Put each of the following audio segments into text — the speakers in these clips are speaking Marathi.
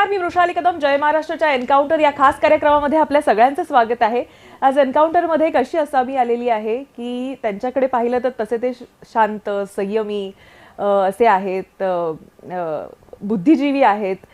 नमस्कार, मी वृषाली कदम. जय महाराष्ट्राच्या एन्काउंटर या खास कार्यक्रमामध्ये आपल्या सगळ्यांचं स्वागत आहे. आज एन्काउंटरमध्ये एक अशी असामी आलेली आहे की त्यांच्याकडे पाहिलं तर तसे ते शांत, संयमी असे आहेत, बुद्धिजीवी आहेत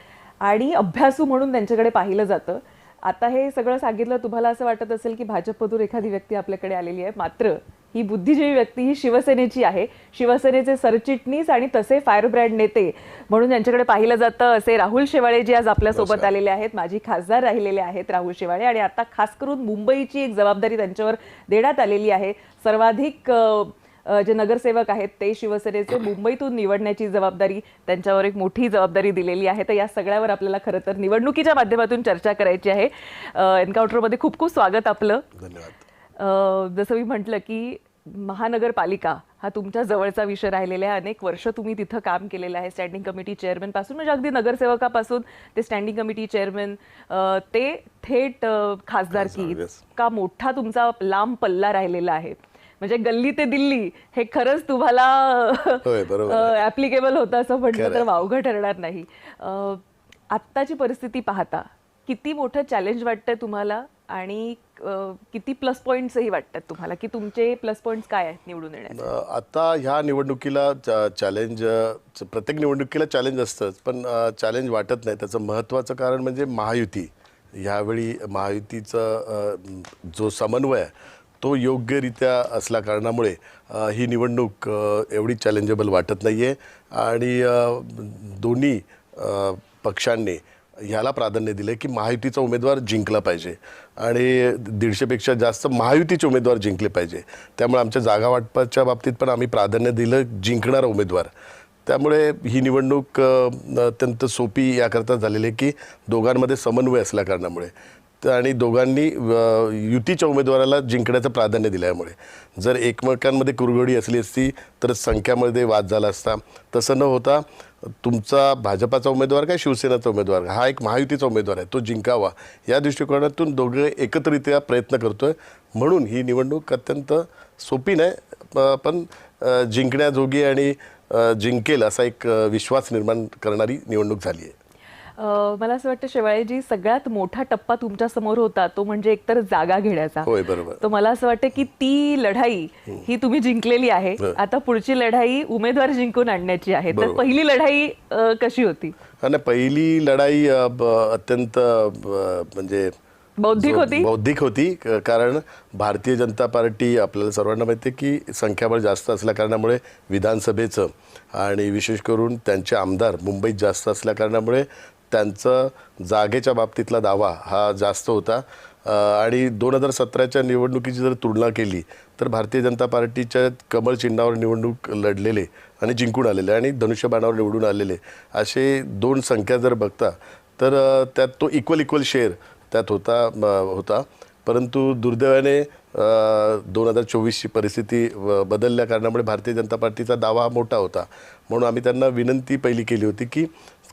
आणि अभ्यासू म्हणून त्यांच्याकडे पाहिलं जातं. आता हे सगळं सांगितलं तुम्हाला असं वाटत असेल की भाजपमधून एखादी व्यक्ती आपल्याकडे आलेली आहे, मात्र ही बुद्धिजीवी व्यक्ती ही शिवसेनेची आहे. शिवसेनेचे सरचिटणीस आणि तसे फायरब्रँड नेते म्हणून यांच्याकडे पाहिलं जातं असे राहुल शेवाळे जे आज आपल्यासोबत आलेले आहेत, माजी खासदार राहिलेले आहेत राहुल शेवाळे. आणि आता खास करून मुंबईची एक जबाबदारी त्यांच्यावर देण्यात आलेली आहे. सर्वाधिक जे नगरसेवक आहेत ते शिवसेनेचे मुंबईतून निवडण्याची जबाबदारी त्यांच्यावर एक मोठी जबाबदारी दिलेली आहे. तर या सगळ्यावर आपल्याला खरं तर निवडणुकीच्या माध्यमातून चर्चा करायची आहे. एन्काउंटरमध्ये खूप खूप स्वागत आपलं. धन्यवाद. जसं मी म्हटलं की महानगरपालिका हा तुमच्या जवळचा विषय राहिलेला आहे. अनेक वर्ष तुम्ही तिथं काम केलेलं आहे, स्टँडिंग कमिटी चेअरमन पासून, म्हणजे अगदी नगरसेवकापासून ते स्टँडिंग कमिटी चेअरमन ते थेट खासदारकी, का मोठा तुमचा लांब पल्ला राहिलेला आहे. म्हणजे गल्ली ते दिल्ली हे खरंच तुम्हाला ऍप्लिकेबल होतं असं म्हटलं तर वावगं ठरणार नाही. आत्ताची परिस्थिती पाहता किती मोठं चॅलेंज वाटतंय तुम्हाला आणि किती प्लस पॉईंट्सही वाटतात तुम्हाला, की तुमचे प्लस पॉईंट्स काय आहेत निवडून येण्याचे? आता ह्या निवडणुकीला चॅलेंज, प्रत्येक निवडणुकीला चॅलेंज असतंच, पण चॅलेंज वाटत नाही. त्याचं महत्त्वाचं कारण म्हणजे महायुती. ह्यावेळी महायुतीचा जो समन्वय आहे तो योग्यरित्या असल्या कारणामुळे ही निवडणूक एवढी चॅलेंजेबल वाटत नाही आहे. आणि दोन्ही पक्षांनी ह्याला प्राधान्य दिले की महायुतीचा उमेदवार जिंकला पाहिजे आणि 150पेक्षा जास्त महायुतीचे उमेदवार जिंकले पाहिजे. त्यामुळे आमच्या जागा वाटपाच्या बाबतीत पण आम्ही प्राधान्य दिलं जिंकणारा उमेदवार. त्यामुळे ही निवडणूक अत्यंत सोपी याकरता झालेली आहे की दोघांमध्ये समन्वय असल्या कारणामुळे आणि दोघांनी युतीच्या उमेदवाराला जिंकण्याचं प्राधान्य दिल्यामुळे. जर एकमेकांमध्ये कुरघोडी असली असती तर संख्यामध्ये वाद झाला असता. तसं न होता तुमचा भाजपाचा उमेदवार काय शिवसेनेचा उमेदवार, हा एक महायुतीचा उमेदवार आहे, तो जिंकावा या दृष्टिकोनातून दोघे एकत्रित्या प्रयत्न करतोय. म्हणून ही निवडणूक अत्यंत सोपी नाही, पण जिंकण्याजोगी आणि जिंकेल असा एक विश्वास निर्माण करणारी निवडणूक झाली आहे. मला असं वाटतं शेवाळेजी, सगळ्यात मोठा टप्पा तुमच्या समोर होता तो म्हणजे एकतर जागा घेण्याचा. होय, बरोबर. तर मला असं वाटतं की ती लढाई ही तुम्ही जिंकलेली आहे. आता पुढची लढाई उमेदवार जिंकून आणण्याची आहे. तर पहिली लढाई कशी होती? आणि पहिली लढाई अत्यंत म्हणजे बौद्धिक होती. कारण भारतीय जनता पार्टी, आपल्याला सर्वांना माहिती आहे की संख्याबळ जास्त असल्या कारणामुळे विधानसभेचं आणि विशेष करून त्यांचे आमदार मुंबईत जास्त असल्या कारणामुळे त्यांचं जागेच्या बाबतीतला दावा हा जास्त होता. आणि 2017च्या निवडणुकीची जर तुलना केली तर भारतीय जनता पार्टीच्या कमळ चिन्हावर निवडणूक लढलेले आणि जिंकून आलेले आणि धनुष्यबाणावर निवडून आलेले असे दोन संख्या जर बघता तर त्यात तो इक्वल शेअर त्यात होता. परंतु दुर्दैवाने 2024ची परिस्थिती बदलल्या कारणामुळे भारतीय जनता पार्टीचा दावा मोठा होता. म्हणून आम्ही त्यांना विनंती पहिली केली होती की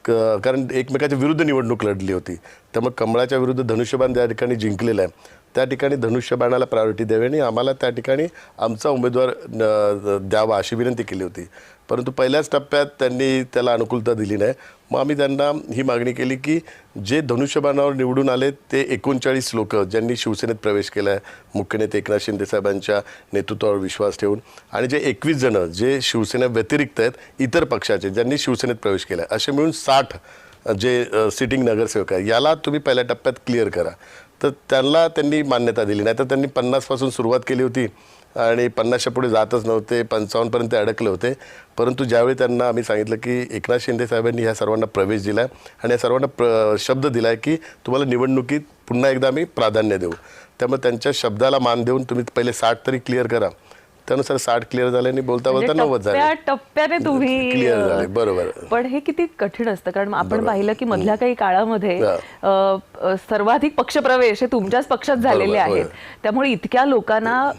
कारण एकमेकाच्या विरुद्ध निवडणूक लढली होती, त्यामुळे कमळाच्या विरुद्ध धनुष्यबाण ज्या ठिकाणी जिंकलेलं आहे त्या ठिकाणी धनुष्यबाणाला प्रायोरिटी द्यावी आणि आम्हाला त्या ठिकाणी आमचा उमेदवार द्यावा अशी विनंती केली होती. परंतु पहिल्याच टप्प्यात त्यांनी त्याला अनुकूलता दिली नाही. मग आम्ही त्यांना ही मागणी केली की जे धनुष्यबाणावर निवडून आले ते 39 लोक ज्यांनी शिवसेनेत प्रवेश केला आहे, मुख्य नेते एकनाथ शिंदे साहेबांच्या नेतृत्वावर विश्वास ठेवून, आणि जे 21 जण जे शिवसेने व्यतिरिक्त आहेत इतर पक्षाचे ज्यांनी शिवसेनेत प्रवेश केला आहे, असे मिळून 60 जे सिटिंग नगरसेवक आहे, याला तुम्ही पहिल्या टप्प्यात क्लिअर करा. तर त्यांनी मान्यता दिली नाही. तर त्यांनी 50पासून सुरुवात केली होती आणि 50च्या पुढे जातच नव्हते, 55पर्यंत अडकले होते. परंतु ज्यावेळी त्यांना आम्ही सांगितलं की एकनाथ शिंदे साहेबांनी ह्या सर्वांना प्रवेश दिला आहे आणि या सर्वांना शब्द दिला आहे की तुम्हाला निवडणुकीत पुन्हा एकदा आम्ही प्राधान्य देऊ, त्यामुळे त्यांच्या शब्दाला मान देऊन तुम्ही पहिले 60 तरी क्लिअर करा. त्यानुसार 60 क्लिअर झाले आणि बोलता 90 झाले. टप्प्याने तुम्ही क्लिअर झाले. बरोबर. पण हे किती कठीण असतं, कारण आपण पाहिलं की मधल्या काही काळामध्ये सर्वाधिक पक्षप्रवेश हे तुमच्याच पक्षात झालेले आहेत. त्यामुळे इतक्या लोकांना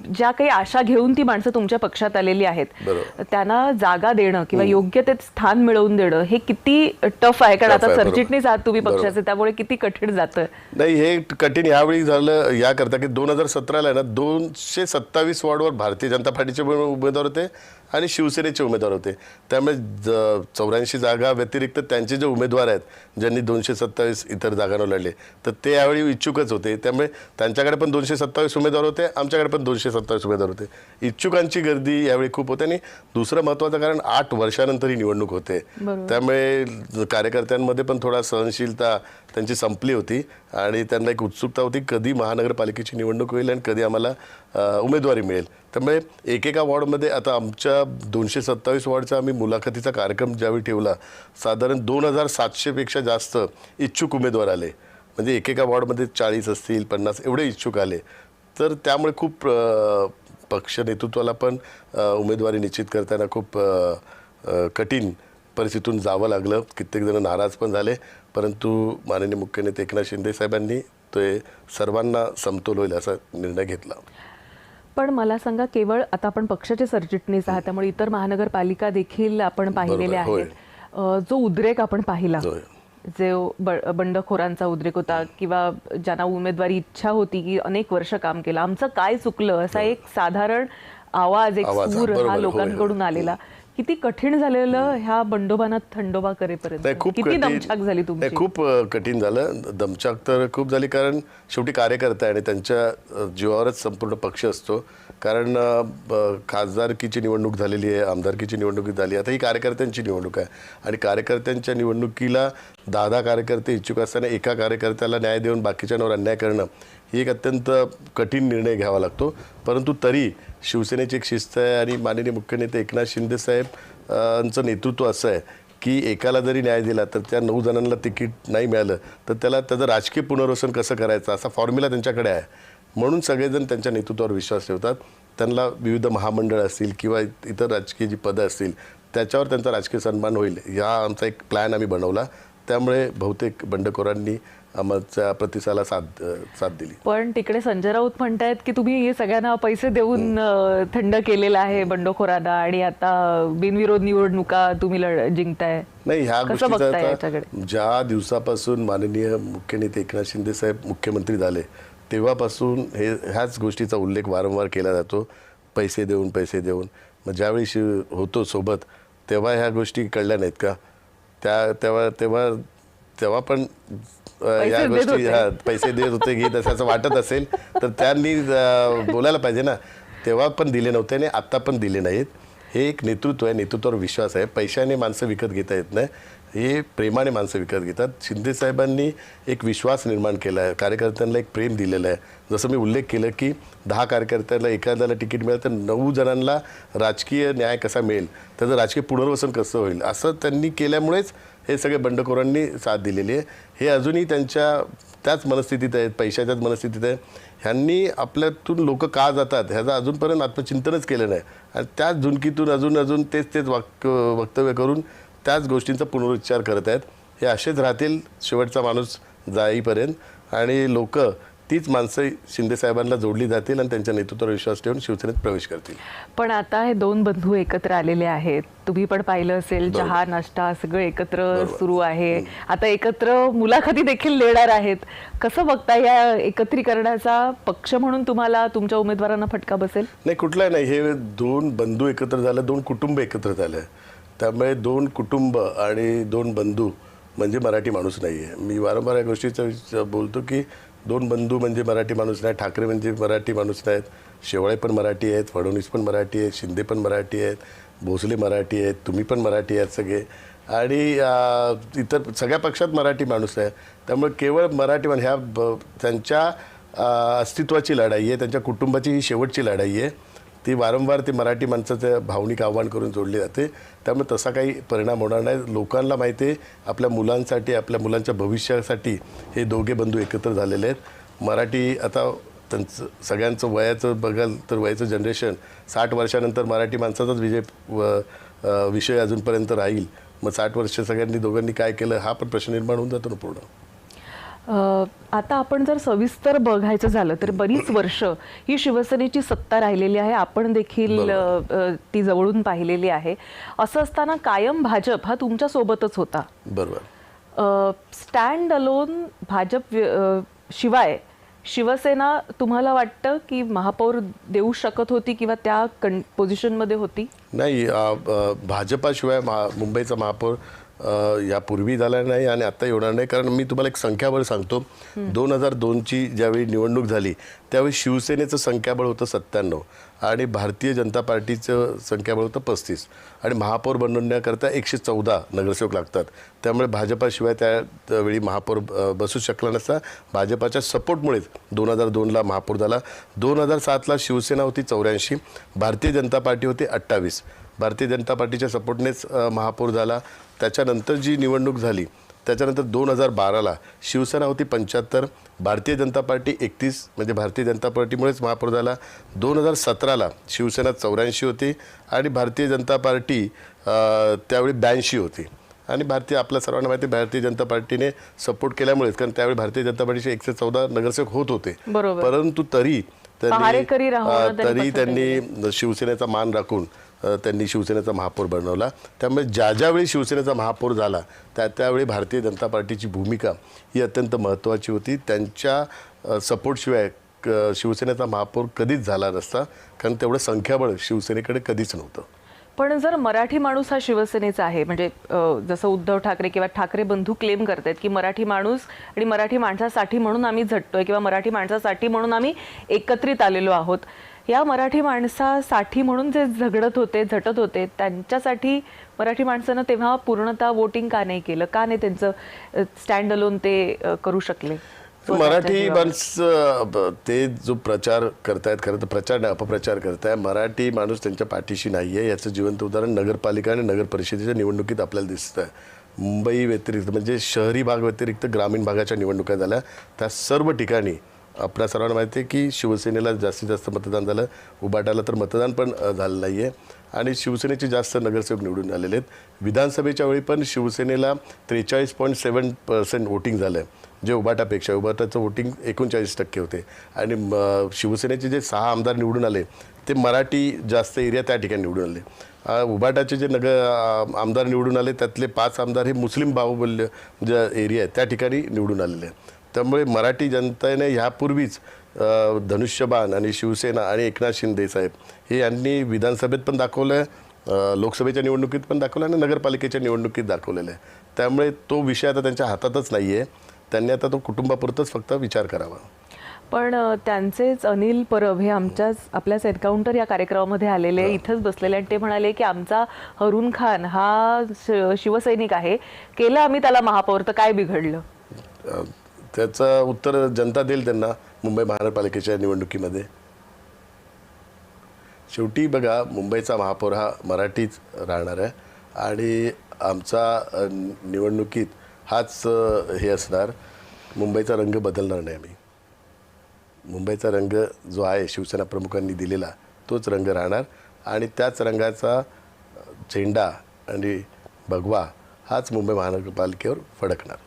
ज्या काही आशा घेऊन ती माणसं तुमच्या पक्षात आलेली आहेत त्यांना जागा देणं किंवा योग्य ते स्थान मिळवून देणं हे किती टफ आहे. कारण आता सरचिटणीस आहात तुम्ही पक्षाचे, त्यामुळे किती कठीण जातं. नाही, हे कठीण यावेळी झालं याकरता की 2017ला ना 227 वॉर्डवर भारतीय जनता पार्टीचे उमेदवार होते आणि शिवसेनेचे उमेदवार होते. त्यामुळे 84 जागा व्यतिरिक्त त्यांचे जे उमेदवार आहेत ज्यांनी 227 इतर जागांवर लढले तर ते यावेळी इच्छुकच होते. त्यामुळे त्यांच्याकडे पण 227 उमेदवार होते, आमच्याकडे पण 227 उमेदवार होते. इच्छुकांची गर्दी यावेळी खूप होते. आणि दुसरं महत्त्वाचं कारण 8 वर्षानंतर ही निवडणूक होते, त्यामुळे कार्यकर्त्यांमध्ये पण थोडा सहनशीलता त्यांची संपली होती आणि त्यांना एक उत्सुकता होती कधी महानगरपालिकेची निवडणूक होईल आणि कधी आम्हाला उमेदवारी मिळेल. त्यामुळे एकेका वॉर्डमध्ये आता आमच्या 227 वॉर्डचा आम्ही मुलाखतीचा कार्यक्रम ज्यावेळी ठेवला साधारण 2700पेक्षा जास्त इच्छुक उमेदवार आले. म्हणजे एकेका वॉर्डमध्ये 40 असतील 50 एवढे इच्छुक आले. तर त्यामुळे खूप पक्ष नेतृत्वाला पण उमेदवारी निश्चित करताना खूप कठीण परिस्थितीतून जावं लागलं. कित्येक जण नाराज पण झाले, परंतु माननीय मुख्य नेते एकनाथ शिंदे साहेबांनी ते सर्वांना समतोल होईल असा निर्णय घेतला. पण मला सांगा, केवळ आता आपण पक्षाचे सरचिटणीस आहात त्यामुळे इतर महानगरपालिका देखील आपण पाहिलेल्या आहेत. जो उद्रेक आपण पाहिला, जो बंडखोरांचा उद्रेक होता किंवा ज्यांना उमेदवारी इच्छा होती की अनेक वर्ष काम केलं, आमचं काय चुकलं असा एक साधारण आवाज, एक सूर हा लोकांकडून आलेला. किती कठीण झालेलं ह्या बंडोबांना थंडोबा करेपर्यंत, किती दमछाक झाली तुमची? खूप कठीण झालं. दमछाक तर खूप झाली, कारण शेवटी कार्यकर्ता आणि त्यांच्या जीवावरच संपूर्ण पक्ष असतो. कारण खासदारकीची निवडणूक झालेली आहे, आमदारकीची निवडणूक झाली, आता ही कार्यकर्त्यांची निवडणूक आहे आणि कार्यकर्त्यांच्या निवडणुकीला 10 कार्यकर्ते इच्छुक असताना एका कार्यकर्त्याला न्याय देऊन बाकीच्यांवर अन्याय करणं ही एक अत्यंत कठीण निर्णय घ्यावा लागतो. परंतु तरी शिवसेनेची एक शिस्त आहे आणि माननीय मुख्य नेते एकनाथ शिंदे साहेबांचं नेतृत्व असं आहे की एकाला जरी न्याय दिला तर त्या 9 जणांना तिकीट नाही मिळालं तर त्याचं राजकीय पुनर्वसन कसं करायचं असा फॉर्म्युला त्यांच्याकडे आहे. म्हणून सगळेजण त्यांच्या नेतृत्वावर विश्वास ठेवतात. त्यांना विविध महामंडळ असतील किंवा इतर राजकीय जी पदं असतील त्याच्यावर त्यांचा राजकीय सन्मान होईल या आमचा एक प्लॅन आम्ही बनवला. त्यामुळे बहुतेक बंडखोरांनी आमच्या प्रतिसाला साथ दिली. पण तिकडे संजय राऊत म्हणतायत की तुम्ही सगळ्यांना पैसे देऊन थंड केलेला आहे बंडखोरांना आणि आता बिनविरोध निवडणुका तुम्ही जिंकताय. नाही, ह्या गोष्टीचा ज्या दिवसापासून माननीय मुख्य नेते एकनाथ शिंदे साहेब मुख्यमंत्री झाले तेव्हापासून ह्याच गोष्टीचा उल्लेख वारंवार केला जातो, पैसे देऊन. मग ज्यावेळी होतो सोबत तेव्हा ह्या गोष्टी कळल्या नाहीत का? तेव्हा पण या गोष्टी पैसे देत होते की तसं वाटत असेल तर त्यांनी बोलायला पाहिजे ना. तेव्हा पण दिले नव्हते आणि आत्ता पण दिले नाहीत. हे एक नेतृत्व आहे, नेतृत्वावर विश्वास आहे. पैशाने माणसं विकत घेता येत नाही, हे प्रेमाने माणसं विकत घेतात. शिंदे साहेबांनी एक विश्वास निर्माण केला आहे, कार्यकर्त्यांना एक प्रेम दिलेलं आहे. जसं मी उल्लेख केलं की 10 कार्यकर्त्यांना एखाद्याला तिकीट मिळेल तर 9 जणांना राजकीय न्याय कसा मिळेल, त्याचं राजकीय पुनर्वसन कसं होईल असं त्यांनी केल्यामुळेच हे सगळे बंडखोरांनी साथ दिलेली आहे. हे अजूनही त्याच मनस्थितीत आहेत, पैशाच्याच मनस्थितीत आहे. ह्यांनी आपल्यातून लोक का जातात ह्याचं अजूनपर्यंत आत्मचिंतनच केलं नाही आणि त्याच झुणकीतून अजून तेच वक्तव्य करून त्याच गोष्टींचा पुनरुच्चार करत आहेत. हे असेच राहतील शेवटचा माणूस जाईपर्यंत आणि लोक तीच माणसं शिंदे साहेबांना जोडली जातील आणि त्यांच्या नेतृत्वावर विश्वास ठेवून शिवसेनेत प्रवेश करतील. पण आता हे 2 बंधू एकत्र आलेले आहेत, तुम्ही पण पाहिलं असेल, चहा नाश्ता सगळं एकत्र सुरू आहे. आता एकत्र मुलाखती देखील देणार आहेत. कसं बघता या एकत्रीकरणाचा? पक्ष म्हणून तुम्हाला तुमच्या उमेदवारांना फटका बसेल? नाही, कुठलाही नाही. हे 2 बंधू एकत्र झाले, 2 कुटुंब एकत्र झाले. त्यामुळे 2 कुटुंब आणि 2 बंधू म्हणजे मराठी माणूस नाही आहे. मी वारंवार या गोष्टीचं बोलतो की 2 बंधू म्हणजे मराठी माणूस नाही, ठाकरे म्हणजे मराठी माणूस नाहीत, शेवाळे पण मराठी आहेत, फडणवीस पण मराठी आहेत, शिंदे पण मराठी आहेत, भोसले मराठी आहेत, तुम्ही पण मराठी आहेत सगळे आणि इतर सगळ्या पक्षात मराठी माणूस आहे. त्यामुळे केवळ मराठी ह्या त्यांच्या अस्तित्वाची लढाई आहे, त्यांच्या कुटुंबाची ही शेवटची लढाई आहे. ती वारंवार ते मराठी माणसाचं भावनिक आव्हान करून जोडली जाते. त्यामुळे तसा काही परिणाम होणार नाही. लोकांना माहिती आहे आपल्या मुलांसाठी, आपल्या मुलांच्या भविष्यासाठी हे दोघे बंधू एकत्र झालेले आहेत. मराठी आता त्यांचं सगळ्यांचं वयाचं बघाल तर वयाचं जनरेशन 60 वर्षानंतर मराठी माणसाचाच विषय अजूनपर्यंत राहील. मग 60 वर्ष सगळ्यांनी दोघांनी काय केलं हा पण प्रश्न निर्माण होऊन जातो ना पूर्ण. आता आपण जर सविस्तर बघायचं झालं तर बरीच वर्ष ही शिवसेनेची सत्ता राहिलेली आहे, आपण देखील ती जवळून पाहिलेली आहे. असं असताना कायम भाजप हा तुमच्या सोबतच होता. बरोबर. स्टँड अलोन भाजप शिवाय शिवसेना तुम्हाला वाटतं की महापौर देऊ शकत होती किंवा त्या पोझिशनमध्ये होती? नाही, भाजपाशिवाय मुंबईचा महापौर यापूर्वी झाला नाही आणि आता होणार नाही. कारण मी तुम्हाला एक संख्याबळ सांगतो. 2002ची ज्यावेळी निवडणूक झाली त्यावेळी शिवसेनेचं संख्याबळ होतं 97 आणि भारतीय जनता पार्टीचं संख्याबळ होतं 35 आणि महापौर बनवण्याकरता 114 नगरसेवक लागतात. त्यामुळे भाजपाशिवाय त्यावेळी महापौर बसू शकला नसता. भाजपाच्या सपोर्टमुळेच 2002ला महापौर झाला. 2007ला शिवसेना होती 84, भारतीय जनता पार्टी होती 28. भारतीय जनता पार्टीच्या सपोर्टनेच महापौर झाला. त्याच्यानंतर जी निवडणूक झाली त्याच्यानंतर 2012ला शिवसेना होती 75, भारतीय जनता पार्टी 31, म्हणजे भारतीय जनता पार्टीमुळेच महापौर झाला. 2017ला शिवसेना 84 होती आणि भारतीय जनता पार्टी त्यावेळी 82 होती. आणि आपल्या सर्वांना माहिती भारतीय जनता पार्टीने सपोर्ट केल्यामुळेच, कारण त्यावेळी भारतीय जनता पार्टीचे 114 नगरसेवक होत होते. परंतु तरी त्यांनी शिवसेनेचा मान राखून त्यांनी शिवसेनेचा महापौर बनवला. त्यामुळे ज्यावेळी शिवसेनेचा महापौर झाला त्यावेळी भारतीय जनता पार्टीची भूमिका ही अत्यंत महत्त्वाची होती. त्यांच्या सपोर्टशिवाय शिवसेनेचा महापौर कधीच झाला नसता, कारण तेवढं संख्याबळ शिवसेनेकडे कधीच नव्हतं. पण जर मराठी माणूस हा शिवसेनेचा आहे, म्हणजे जसं उद्धव ठाकरे किंवा ठाकरे बंधू क्लेम करतात की मराठी माणूस आणि मराठी माणसासाठी म्हणून आम्ही झटतोय किंवा मराठी माणसासाठी म्हणून आम्ही एकत्रित आलेलो आहोत, या मराठी माणसासाठी म्हणून जे झटत होते त्यांच्यासाठी मराठी माणसानं तेव्हा पूर्णतः वोटिंग का नाही केलं? का नाही त्यांचं स्टँड अलोन ते करू शकले? मराठी माणसं ते जो प्रचार करतायत, खरं तर प्रचार नाही अपप्रचार करताय. मराठी माणूस त्यांच्या पाठीशी नाही आहे याचं जिवंत उदाहरण नगरपालिका आणि नगर परिषदेच्या निवडणुकीत आपल्याला दिसतं आहे. मुंबई व्यतिरिक्त म्हणजे शहरी भाग व्यतिरिक्त ग्रामीण भागाच्या निवडणुका झाल्या, त्या सर्व ठिकाणी आपल्या सर्वांना माहिती आहे की शिवसेनेला जास्तीत जास्त मतदान झालं. उबाटाला तर मतदान पण झालं नाही आहे आणि शिवसेनेचे जास्त नगरसेवक निवडून आलेले आहेत. विधानसभेच्या वेळी पण शिवसेनेला 43.7% वोटिंग झालं आहे, जे उबाटापेक्षा. उबाटाचं वोटिंग 39% होते आणि शिवसेनेचे जे 6 आमदार निवडून आले ते मराठी जास्त एरिया त्या ठिकाणी निवडून आले. उबाटाचे जे आमदार निवडून आले त्यातले 5 आमदार हे मुस्लिम बाहुबल्य जे एरिया आहे त्या ठिकाणी निवडून आलेले आहेत. त्यामुळे मराठी जनतेने ह्यापूर्वीच धनुष्यबाण आणि शिवसेना आणि एकनाथ शिंदे साहेब हे यांनी विधानसभेत पण दाखवलं आहे, लोकसभेच्या निवडणुकीत पण दाखवलं आणि नगरपालिकेच्या निवडणुकीत दाखवलेलं आहे. त्यामुळे तो विषय आता त्यांच्या हातातच नाही आहे. त्यांनी आता तो कुटुंबापुरतच फक्त विचार करावा. पण त्यांचेच अनिल परब हे आपल्याच एन्काउंटर या कार्यक्रमामध्ये आलेले, इथंच बसलेले आणि ते म्हणाले की आमचा हरून खान हा शिवसैनिक आहे, केलं आम्ही त्याला महापौर तर काय बिघडलं? त्याचं उत्तर जनता देईल त्यांना मुंबई महानगरपालिकेच्या निवडणुकीमध्ये. शेवटी बघा, मुंबईचा महापौर हा मराठीच राहणार आहे आणि आमचा निवडणुकीत हाच हे असणार. मुंबईचा रंग बदलणार नाही आम्ही. मुंबईचा रंग जो आहे शिवसेना प्रमुखांनी दिलेला तोच रंग राहणार आणि त्याच रंगाचा झेंडा आणि भगवा हाच मुंबई महानगरपालिकेवर फडकणार.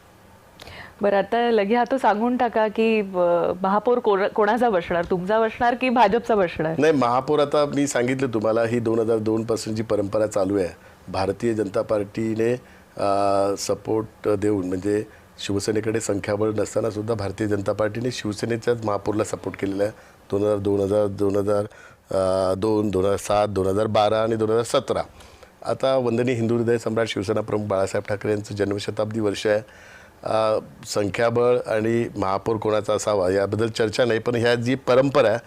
बरं, आता लगे आता सांगून टाका की महापौर कोणाचा बसणार, तुमचा बसणार की भाजपचा बसणार? नाही, महापौर आता मी सांगितलं तुम्हाला, ही 2002 पासून जी परंपरा चालू आहे. भारतीय जनता पार्टीने सपोर्ट देऊन, म्हणजे शिवसेनेकडे संख्याबळ नसताना सुद्धा भारतीय जनता पार्टीने शिवसेनेच्याच महापौरला सपोर्ट केलेला आहे. 2002, 2007, 2012 आणि 2017. आता वंदनीय हिंदू हृदय सम्राट शिवसेना प्रमुख बाळासाहेब ठाकरे यांचं जन्मशताब्दी वर्ष आहे. संख्याबळ आणि महापौर कोणाचा असावा याबद्दल चर्चा नाही, पण ह्या जी परंपरा आहे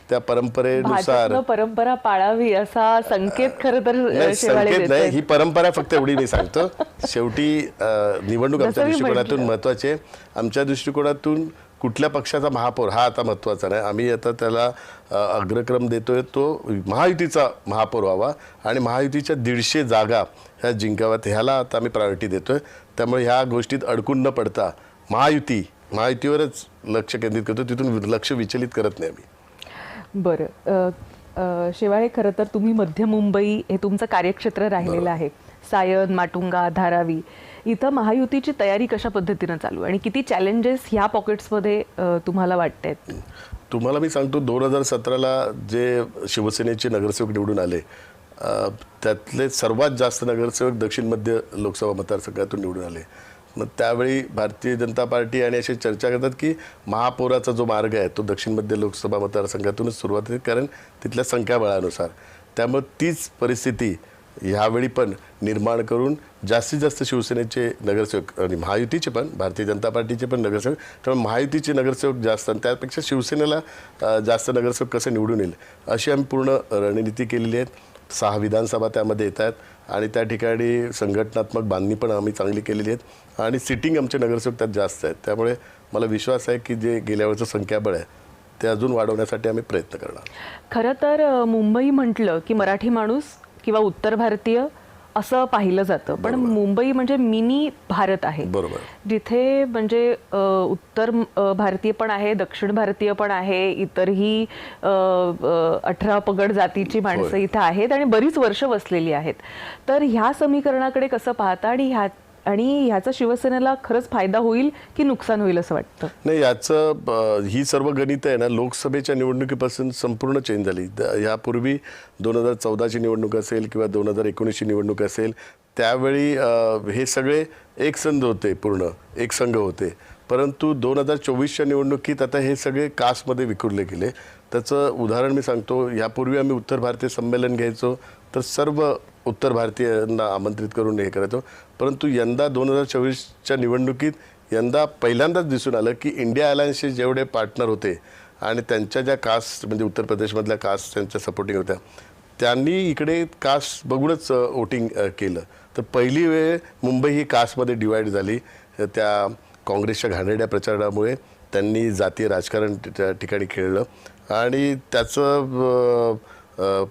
त्या परंपरेनुसार परंपरा पाळावी असा संकेत खरं तर संकेत नाही, ही परंपरा फक्त एवढी मी सांगतो. शेवटी निवडणूक आमच्या दृष्टिकोनातून महत्त्वाची आहे. आमच्या दृष्टिकोनातून कुठल्या पक्षाचा महापौर हा आता महत्त्वाचा नाही. आम्ही आता त्याला अग्रक्रम देतोय, तो महायुतीचा महापौर व्हावा आणि महायुतीच्या 150 जागा ह्या जिंकाव्यात, ह्याला आता आम्ही प्रायोरिटी देतोय. त्यामुळे ह्या गोष्टीत अडकून न पडता महायुतीवरच लक्ष केंद्रित करतो, तिथून लक्ष विचलित करत नाही आम्ही. बरं, शेवाळे, खरं तर तुम्ही मध्य मुंबई हे तुमचं कार्यक्षेत्र राहिलेलं आहे. सायन, माटुंगा, धारावी इथं महायुतीची तयारी कशा पद्धतीनं चालू आणि किती चॅलेंजेस ह्या पॉकेट्समध्ये तुम्हाला वाटतात? तुम्हाला मी सांगतो, 2017ला जे शिवसेनेचे नगरसेवक निवडून आले त्यातले सर्वात जास्त नगरसेवक दक्षिण मध्य लोकसभा मतदारसंघातून निवडून आले. मग त्यावेळी भारतीय जनता पार्टी आणि अशी चर्चा करतात की महापौराचा जो मार्ग आहे तो दक्षिण मध्य लोकसभा मतदारसंघातूनच सुरुवात होते, कारण तिथल्या संख्याबळानुसार. त्यामुळे तीच परिस्थिती ह्यावेळी पण निर्माण करून जास्तीत जास्त शिवसेनेचे नगरसेवक आणि महायुतीचे पण, भारतीय जनता पार्टीचे पण नगरसेवक, त्यामुळे महायुतीचे नगरसेवक जास्त आणि त्यापेक्षा शिवसेनेला जास्त नगरसेवक कसे निवडून येईल अशी आम्ही पूर्ण रणनीती केलेली आहे. 6 विधानसभा त्यामध्ये येत आहेत आणि त्या ठिकाणी संघटनात्मक बांधणी पण आम्ही चांगली केलेली आहेत आणि सिटिंग आमचे नगरसेवक त्यात जास्त आहेत. त्यामुळे मला विश्वास आहे की जे गेल्या वेळचं संख्याबळ आहे ते अजून वाढवण्यासाठी आम्ही प्रयत्न करणार. खरं तर मुंबई म्हटलं की मराठी माणूस किंवा उत्तर भारतीय असं पाहिलं जातं, पण मुंबई म्हणजे मिनी भारत आहे. बरोबर. जिथे म्हणजे उत्तर भारतीय पण आहे, दक्षिण भारतीय पण आहे, इतरही 18 पगड जातीची माणसं इथं आहेत आणि बरीच वर्ष वसलेली आहेत. तर ह्या समीकरणाकडे कसं पाहता आणि ह्याचा शिवसेनेला खरंच फायदा होईल की नुकसान होईल असं वाटतं? नाही, याचं ही सर्व गणित आहे ना लोकसभेच्या निवडणुकीपासून संपूर्ण चेंज झाली. यापूर्वी 2014ची निवडणूक असेल किंवा 2019ची निवडणूक असेल त्यावेळी हे सगळे एक संघ होते, पूर्ण एक संघ होते. परंतु 2024च्या निवडणुकीत आता हे सगळे कास्टमध्ये विखुरले गेले. त्याचं उदाहरण मी सांगतो. यापूर्वी आम्ही उत्तर भारतीय संमेलन घ्यायचो तर सर्व उत्तर भारतीयांना आमंत्रित करून हे करायचो. परंतु यंदा 2024च्या निवडणुकीत यंदा पहिल्यांदाच दिसून आलं की इंडिया अलायन्सचे जेवढे पार्टनर होते आणि त्यांच्या ज्या कास्ट म्हणजे उत्तर प्रदेशमधल्या कास्ट त्यांच्या सपोर्टिंग होत्या त्यांनी इकडे कास्ट बघूनच वोटिंग केलं. तर पहिली वेळ मुंबई ही कास्टमध्ये डिवाईड झाली. त्या काँग्रेसच्या घाणेरड्या प्रचारामुळे त्यांनी जातीय राजकारण त्या ठिकाणी खेळलं आणि त्याचं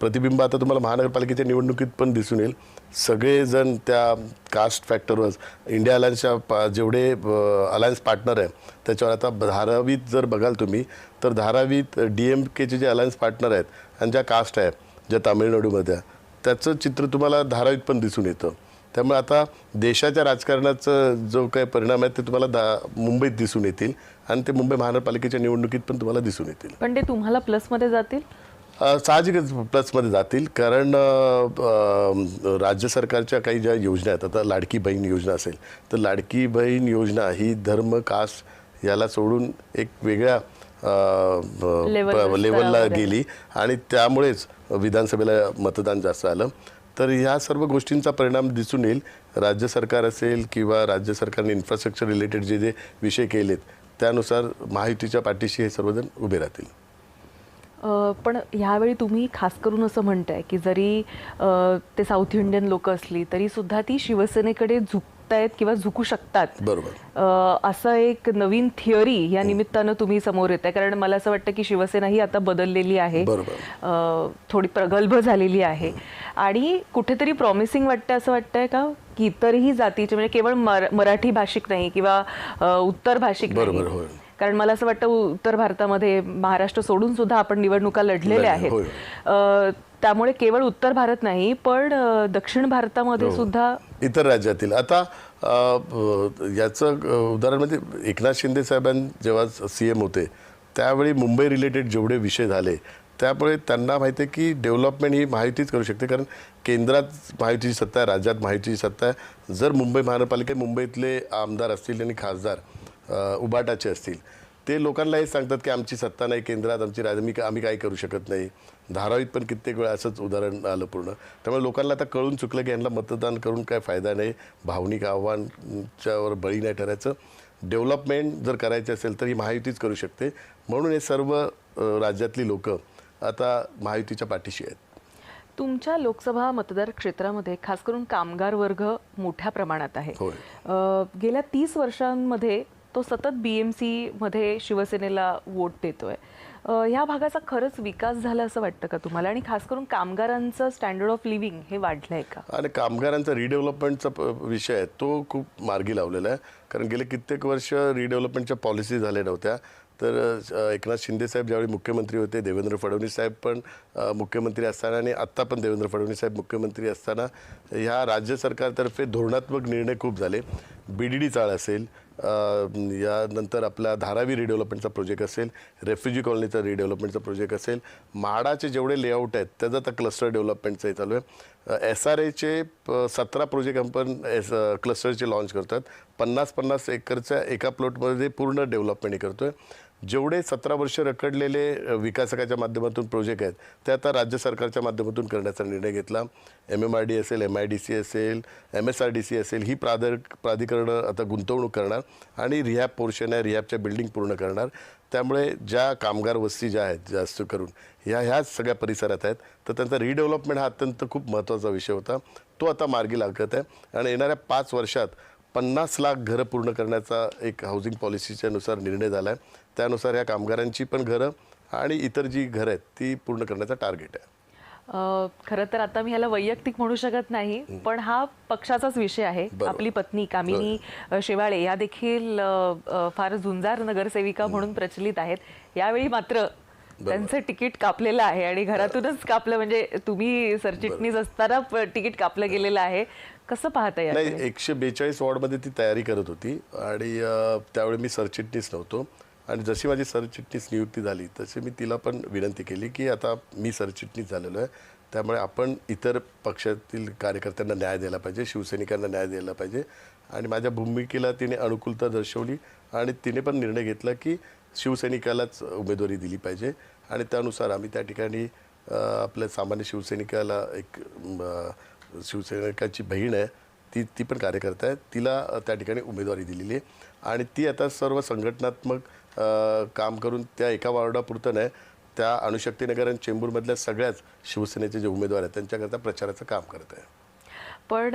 प्रतिबिंब आता तुम्हाला महानगरपालिकेच्या निवडणुकीत पण दिसून येईल. सगळेजण त्या कास्ट फॅक्टरवर इंडिया अलायन्सच्या जेवढे अलायन्स पार्टनर आहे त्याच्यावर आता धारावीत जर बघाल तुम्ही तर धारावीत DMKचे जे अलायन्स पार्टनर आहेत आणि ज्या कास्ट आहे ज्या तामिळनाडूमध्ये त्याचं चित्र तुम्हाला धारावीत पण दिसून येतं. त्यामुळे आता देशाच्या राजकारणाचं जो काही परिणाम आहे ते तुम्हाला मुंबईत दिसून येतील आणि ते मुंबई महानगरपालिकेच्या निवडणुकीत पण तुम्हाला दिसून येतील. पण ते तुम्हाला प्लसमध्ये जातील? साहजिकच प्लसमध्ये जातील, कारण राज्य सरकारच्या काही ज्या योजना आहेत, आता लाडकी बहीण योजना असेल तर लाडकी बहीण योजना ही धर्म कास्ट याला सोडून एक वेगळ्या लेवलला गेली आणि त्यामुळेच विधानसभेला मतदान जास्त आलं. तर ह्या सर्व गोष्टींचा परिणाम दिसून येईल. राज्य सरकार असेल किंवा राज्य सरकारने इन्फ्रास्ट्रक्चर रिलेटेड जे जे विषय केलेत त्यानुसार महायुतीच्या पाठीशी हे सर्वजण उभे राहतील. पण ह्यावेळी तुम्ही खास करून असं म्हणताय की जरी ते साऊथ इंडियन लोक असली तरी सुद्धा ती शिवसेनेकडे झुकतायत किंवा झुकू शकतात. बरोबर. असं एक नवीन थिअरी या निमित्तानं तुम्ही समोर येत आहे, कारण मला असं वाटतं की शिवसेना ही आता बदललेली आहे, थोडी प्रगल्भ झालेली आहे आणि कुठेतरी प्रॉमिसिंग वाटतं. असं वाटतंय का की इतरही जातीचे म्हणजे केवळ मराठी भाषिक नाही किंवा उत्तर भाषिक नाही, कारण मला असं वाटतं उत्तर भारतामध्ये महाराष्ट्र सोडून सुद्धा आपण निवडणुका लढलेल्या आहेत. त्यामुळे केवळ उत्तर भारत नाही पण दक्षिण भारतामध्ये सुद्धा इतर राज्यातील. आता याचं उदाहरण म्हणजे एकनाथ शिंदे साहेबांनी जेव्हा CM होते त्यावेळी मुंबई रिलेटेड जेवढे विषय झाले त्यामुळे त्यांना माहिती आहे की डेव्हलपमेंट ही महायुतीच करू शकते, कारण केंद्रात महायुतीची सत्ता आहे, राज्यात महायुतीची सत्ता आहे. जर मुंबई महानगरपालिकेत मुंबईतले आमदार असतील आणि खासदार उबाटाचे असतील ते लोकांना हे सांगतात की आमची सत्ता नाही केंद्रात, आम्ही काही करू शकत नाही. धारावीत पण कित्येक वेळा असंच उदाहरण आलं पूर्ण. त्यामुळे लोकांना आता कळून चुकलं की यांना मतदान करून काय फायदा नाही, भावनिक आव्हानाच्यावर बळी नाही ठरायचं. डेव्हलपमेंट जर करायची असेल तर ही महायुतीच करू शकते. म्हणून हे सर्व राज्यातली लोक आता महायुतीच्या पाठीशी आहेत. तुमच्या लोकसभा मतदार क्षेत्रामध्ये खास करून कामगार वर्ग मोठ्या प्रमाणात आहे. गेल्या 30 वर्षांमध्ये तो सतत BMC मध्ये शिवसेनेला वोट देतोय. ह्या भागाचा खरंच विकास झाला असं वाटतं का तुम्हाला? आणि खास करून कामगारांचं स्टँडर्ड ऑफ लिव्हिंग हे वाढलंय का? आणि कामगारांचा रिडेव्हलपमेंटचा विषय आहे तो खूप मार्गी लावलेला आहे, कारण गेले कित्येक वर्ष रिडेव्हलपमेंटच्या पॉलिसी झाल्या नव्हत्या. तर एकनाथ शिंदे साहेब ज्यावेळी मुख्यमंत्री होते, देवेंद्र फडणवीस साहेब पण मुख्यमंत्री असताना आणि आत्ता पण देवेंद्र फडणवीस साहेब मुख्यमंत्री असताना ह्या राज्य सरकारतर्फे धोरणात्मक निर्णय खूप झाले. BDD चाळ असेल, यानंतर आपला धारावी रिडेव्हलपमेंटचा प्रोजेक्ट असेल, रेफ्युजी कॉलनीचा रिडेव्हलपमेंटचा प्रोजेक्ट असेल, म्हाडाचे जेवढे लेआउट आहेत त्याचं आता क्लस्टर डेव्हलपमेंटचं चालू आहे. SRAचे 17 प्रोजेक्ट आपण क्लस्टरचे लॉन्च करतात. 50-50 एकरच्या एका प्लॉटमध्ये पूर्ण डेव्हलपमेंट करतो आहे. जेवढे 17 वर्ष रखडलेले विकासकाच्या माध्यमातून प्रोजेक्ट आहेत ते आता राज्य सरकारच्या माध्यमातून करण्याचा निर्णय घेतला. MMRD असेल, MIDC असेल, MSRDC असेल, ही प्राधिकरणं आता गुंतवणूक करणार आणि रिहॅब पोर्शन आहे, रिहॅबच्या बिल्डिंग पूर्ण करणार. त्यामुळे ज्या कामगार वस्ती ज्या आहेत जास्त करून ह्याच सगळ्या परिसरात आहेत, तर त्यांचा रिडेव्हलपमेंट हा अत्यंत खूप महत्त्वाचा विषय होता. तो आता मार्गी लागत आहे आणि येणाऱ्या 5 वर्षात 50 लाख घरं पूर्ण करण्याचा एक हाऊसिंग पॉलिसीच्या नुसार निर्णय झाला आहे. त्यानुसार या कामगारांची पण घरं आणि इतर जी घरं आहेत ती पूर्ण करण्याचा टार्गेट आहे. खरं तर आता मी ह्याला वैयक्तिक म्हणू शकत नाही, पण हा पक्षाचाच विषय आहे. आपली पत्नी कामिनी शेवाळे या देखील फार झुंजार नगरसेविका म्हणून प्रचलित आहेत. यावेळी मात्र त्यांचं तिकीट कापलेलं आहे आणि घरातूनच कापलं, म्हणजे तुम्ही सरचिटणीस असताना तिकीट कापलं गेलेलं आहे. कसं पाहता येईल? नाही, 142 वॉर्डमध्ये ती तयारी करत होती आणि त्यावेळी मी सरचिटणीस नव्हतो आणि जशी माझी सरचिटणीस नियुक्ती झाली तशी मी तिला पण विनंती केली की आता मी सरचिटणीस झालेलो आहे, त्यामुळे आपण इतर पक्षातील कार्यकर्त्यांना न्याय द्यायला पाहिजे, शिवसैनिकांना न्याय द्यायला पाहिजे. आणि माझ्या भूमिकेला तिने अनुकूलता दर्शवली आणि तिने पण निर्णय घेतला की शिवसैनिकालाच उमेदवारी दिली पाहिजे आणि त्यानुसार आम्ही त्या ठिकाणी आपल्या सामान्य शिवसैनिकाला एक शिवसैनिकाची बहीण आहे ती पण कार्यकर्ता आहे, तिला त्या ठिकाणी उमेदवारी दिलेली आहे आणि ती आता सर्व संघटनात्मक काम करून त्या एका वॉर्डापुरतं नाही, त्या अणुशक्तीनगर आणि चेंबूरमधल्या सगळ्याच शिवसेनेचे जे उमेदवार आहेत त्यांच्याकरता प्रचाराचं काम करत आहे. पण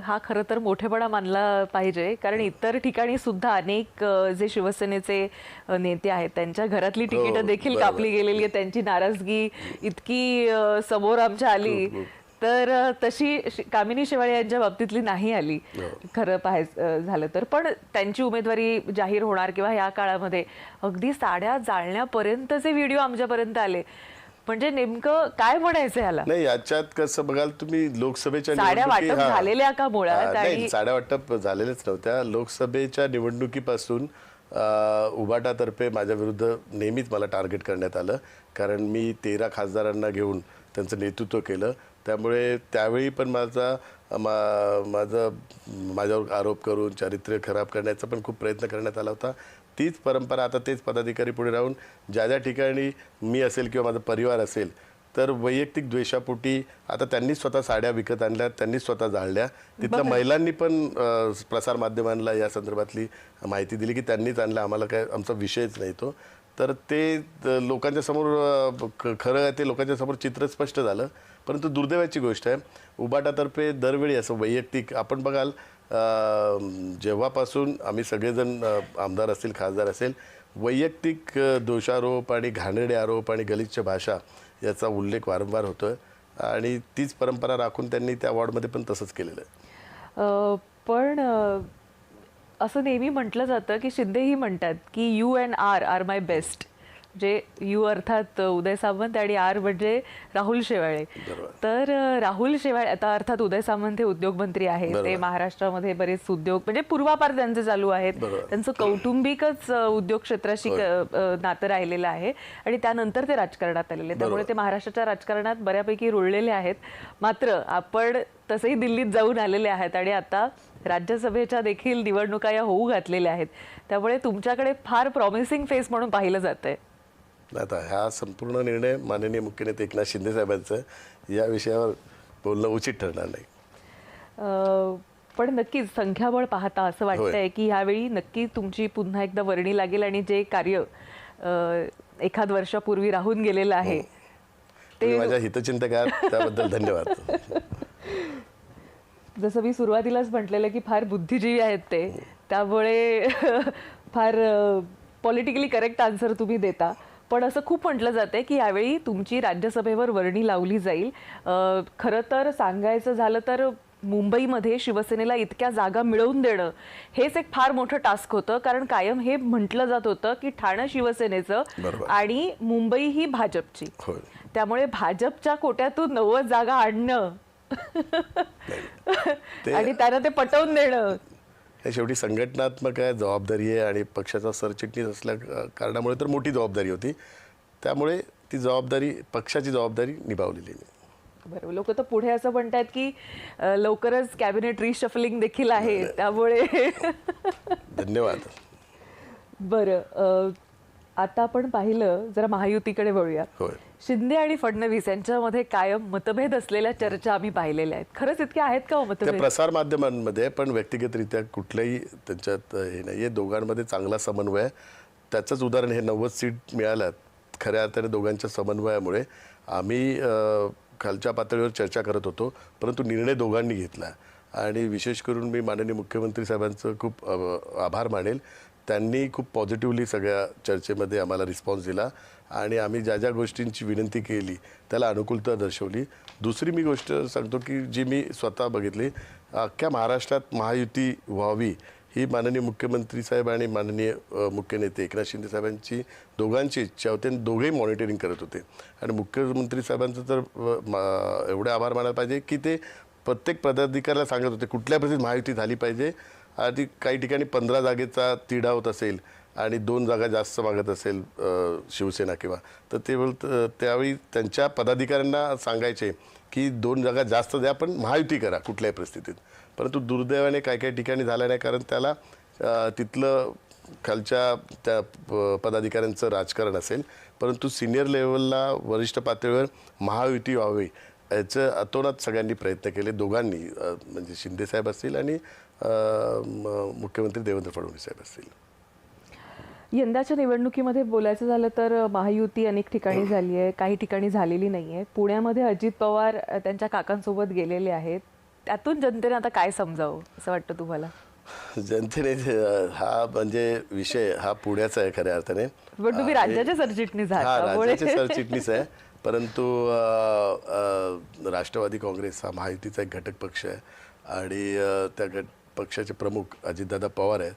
हा खरं तर मोठेपणा मानला पाहिजे, कारण इतर ठिकाणी सुद्धा अनेक जे शिवसेनेचे नेते आहेत त्यांच्या घरातली तिकीटं देखील कापली गेलेली आहे. त्यांची नाराजगी इतकी समोर आमच्या आली तर तशी कामिनी शेवाळे यांच्या बाबतीतली नाही आली खरं पाहायचं झालं तर. पण त्यांची उमेदवारी जाहीर होणार किंवा या काळामध्ये अगदी साड्या जाळण्यापर्यंतचे व्हिडिओ आमच्यापर्यंत आले, म्हणजे नेमकं काय म्हणायचं ह्याला? नाही, याच्यात कसं बघाल तुम्ही, लोकसभेच्या साड्या वाटप झालेल्या का मुळात? नाही, साड्या वाटप झालेलेच नव्हत्या. लोकसभेच्या निवडणुकीपासून उभाटातर्फे माझ्या विरुद्ध नेहमीच मला टार्गेट करण्यात आलं, कारण मी 13 खासदारांना घेऊन त्यांचं नेतृत्व केलं. त्यामुळे त्यावेळी पण माझ्यावर आरोप करून चारित्र्य खराब करण्याचा पण खूप प्रयत्न करण्यात आला होता. तीच परंपरा आता तेच पदाधिकारी पुढे राहून ज्या ज्या ठिकाणी मी असेल किंवा माझा परिवार असेल तर वैयक्तिक द्वेषापोटी आता त्यांनी स्वतः साड्या विकत आणल्या, त्यांनी स्वतः जाळल्या. तिथल्या महिलांनी पण प्रसारमाध्यमांना या संदर्भातली माहिती दिली की त्यांनीच आणल्या, आम्हाला काय आमचा विषयच नाही तो. तर ते लोकांच्या समोर खरं आहे ते लोकांच्या समोर चित्र स्पष्ट झालं. परंतु दुर्दैवाची गोष्ट आहे, उबाटातर्फे दरवेळी असं वैयक्तिक आपण बघाल, जेव्हापासून आम्ही सगळेजण आमदार असतील, खासदार असेल, वैयक्तिक दोषारोप आणि घाणेरडे आरोप आणि गलिच्छ भाषा याचा उल्लेख वारंवार होतो आहे आणि तीच परंपरा राखून त्यांनी त्या वॉर्डमध्ये पण तसंच केलेलं आहे. पण असं नेहमी म्हटलं जातं की शिंदेही म्हणतात की UNR आर माय बेस्ट, जे यू अर्थात उदय सामंत आणि आर म्हणजे राहुल शेवाळे. तर राहुल शेवाळे आता अर्थात उदय सामंत हे उद्योगमंत्री आहेत, ते महाराष्ट्रामध्ये बरेच उद्योग म्हणजे पूर्वापार त्यांचे चालू आहेत, त्यांचं कौटुंबिकच उद्योग क्षेत्राशी नातं राहिलेलं आहे आणि त्यानंतर ते राजकारणात आलेले, त्यामुळे ते महाराष्ट्राच्या राजकारणात बऱ्यापैकी रुळलेले आहेत. मात्र आपण तसंही दिल्लीत जाऊन आलेले आहेत आणि आता राज्यसभेच्या देखील निवडणुका या होऊ घातलेल्या आहेत, त्यामुळे तुमच्याकडे फार प्रॉमिसिंग फेस म्हणून पाहिलं जातंय. आता हा संपूर्ण निर्णय माननीय मुख्य नेते एकनाथ शिंदे साहेबांचं, या विषयावर बोलणं उचित ठरणार नाही. पण नक्कीच संख्याबळ पाहता असं वाटतंय की ह्यावेळी नक्की तुमची पुन्हा एकदा वर्णी लागेल आणि जे कार्य एखाद वर्षापूर्वी राहून गेलेलं आहे ते माझ्या हितचिंतक आहात, त्याबद्दल धन्यवाद. जसं मी सुरुवातीलाच म्हटलेलं की फार बुद्धिजीवी आहेत ते, त्यामुळे फार पॉलिटिकली करेक्ट आन्सर तुम्ही देता. पण असं खूप म्हटलं जाते की यावेळी तुमची राज्यसभेवर वर्णी लावली जाईल. खरं तर सांगायचं झालं तर मुंबईमध्ये शिवसेनेला इतक्या जागा मिळवून देणं हेच एक फार मोठं टास्क होतं, कारण कायम हे म्हटलं जात होतं की ठाणं शिवसेनेचं आणि मुंबई ही भाजपची, त्यामुळे भाजपच्या कोट्यातून 90 जागा आणणं आणि त्यांना ते पटवून देणं आणि शेवटी संघटनात्मक आहे, जबाबदारी आहे आणि पक्षाचा सरचिटणीस असल्या कारणामुळे तर मोठी जबाबदारी होती. त्यामुळे ती जबाबदारी, पक्षाची जबाबदारी निभावलेली नाही. बरोबर. लोक तर पुढे असं म्हणतात की लवकरच कॅबिनेट रिशफलिंग देखील आहे, त्यामुळे धन्यवाद. बरं, आता आपण पाहिलं जरा महायुतीकडे वळूया. होय. शिंदे आणि फडणवीस यांच्यामध्ये कायम मतभेद असलेल्या चर्चा आम्ही पाहिलेल्या आहेत. खरंच इतके आहेत का त्या मतभेद? प्रसार माध्यमांमध्ये पण व्यक्तिगतरित्या कुठल्याही त्यांच्यात हे नाही आहे. दोघांमध्ये चांगला समन्वय आहे. त्याचंच उदाहरण हे 90 सीट मिळाल्यात. खऱ्या अर्थाने दोघांच्या समन्वयामुळे आम्ही खालच्या पातळीवर चर्चा करत होतो, परंतु निर्णय दोघांनी घेतला. आणि विशेष करून मी माननीय मुख्यमंत्री साहेबांचं खूप आभार मानेल. त्यांनी खूप पॉझिटिव्हली सगळ्या चर्चेमध्ये आम्हाला रिस्पॉन्स दिला आणि आम्ही ज्या ज्या गोष्टींची विनंती केली त्याला अनुकूलता दर्शवली. दुसरी मी गोष्ट सांगतो की जी मी स्वतः बघितली, अख्ख्या महाराष्ट्रात महायुती व्हावी ही माननीय मुख्यमंत्री साहेब आणि माननीय मुख्य नेते एकनाथ शिंदे साहेबांची दोघांची इच्छा होती आणि दोघेही मॉनिटरिंग करत होते. आणि मुख्यमंत्री साहेबांचं तर एवढे आभार मानायला पाहिजे की ते प्रत्येक पदाधिकाऱ्याला सांगत होते कुठल्या परिस्थितीत महायुती झाली पाहिजे. आधी काही ठिकाणी 15 जागेचा तिढा होत असेल आणि 2 जागा जास्त मागत असेल शिवसेना किंवा, तर ते त्यावेळी त्यांच्या पदाधिकाऱ्यांना सांगायचे की 2 जागा जास्त द्या पण महायुती करा कुठल्याही परिस्थितीत. परंतु दुर्दैवाने काही ठिकाणी झालं नाही, कारण त्याला तिथलं खालच्या त्या पदाधिकाऱ्यांचं राजकारण असेल. परंतु सिनियर लेवलला वरिष्ठ पातळीवर महायुती व्हावी याचं अतोनात सगळ्यांनी प्रयत्न केले, दोघांनी, म्हणजे शिंदेसाहेब असतील आणि मुख्यमंत्री देवेंद्र फडणवीस साहेब असतील. यंदाच्या निवडणुकीमध्ये बोलायचं झालं तर महायुती अनेक ठिकाणी झाली आहे, काही ठिकाणी झालेली नाही आहे. पुण्यामध्ये अजित पवार त्यांच्या काकांसोबत गेलेले आहेत. त्यातून जनतेने आता काय समजावं असं वाटतं तुम्हाला? जनतेने हा म्हणजे विषय हा पुण्याचा आहे खऱ्या अर्थाने. पण तुम्ही राज्याचे सरचिटणीस आहात, राज्याचे सरचिटणीस आहे. परंतु राष्ट्रवादी काँग्रेस हा महायुतीचा एक घटक पक्ष आहे आणि त्या पक्षाचे प्रमुख अजितदादा पवार आहेत.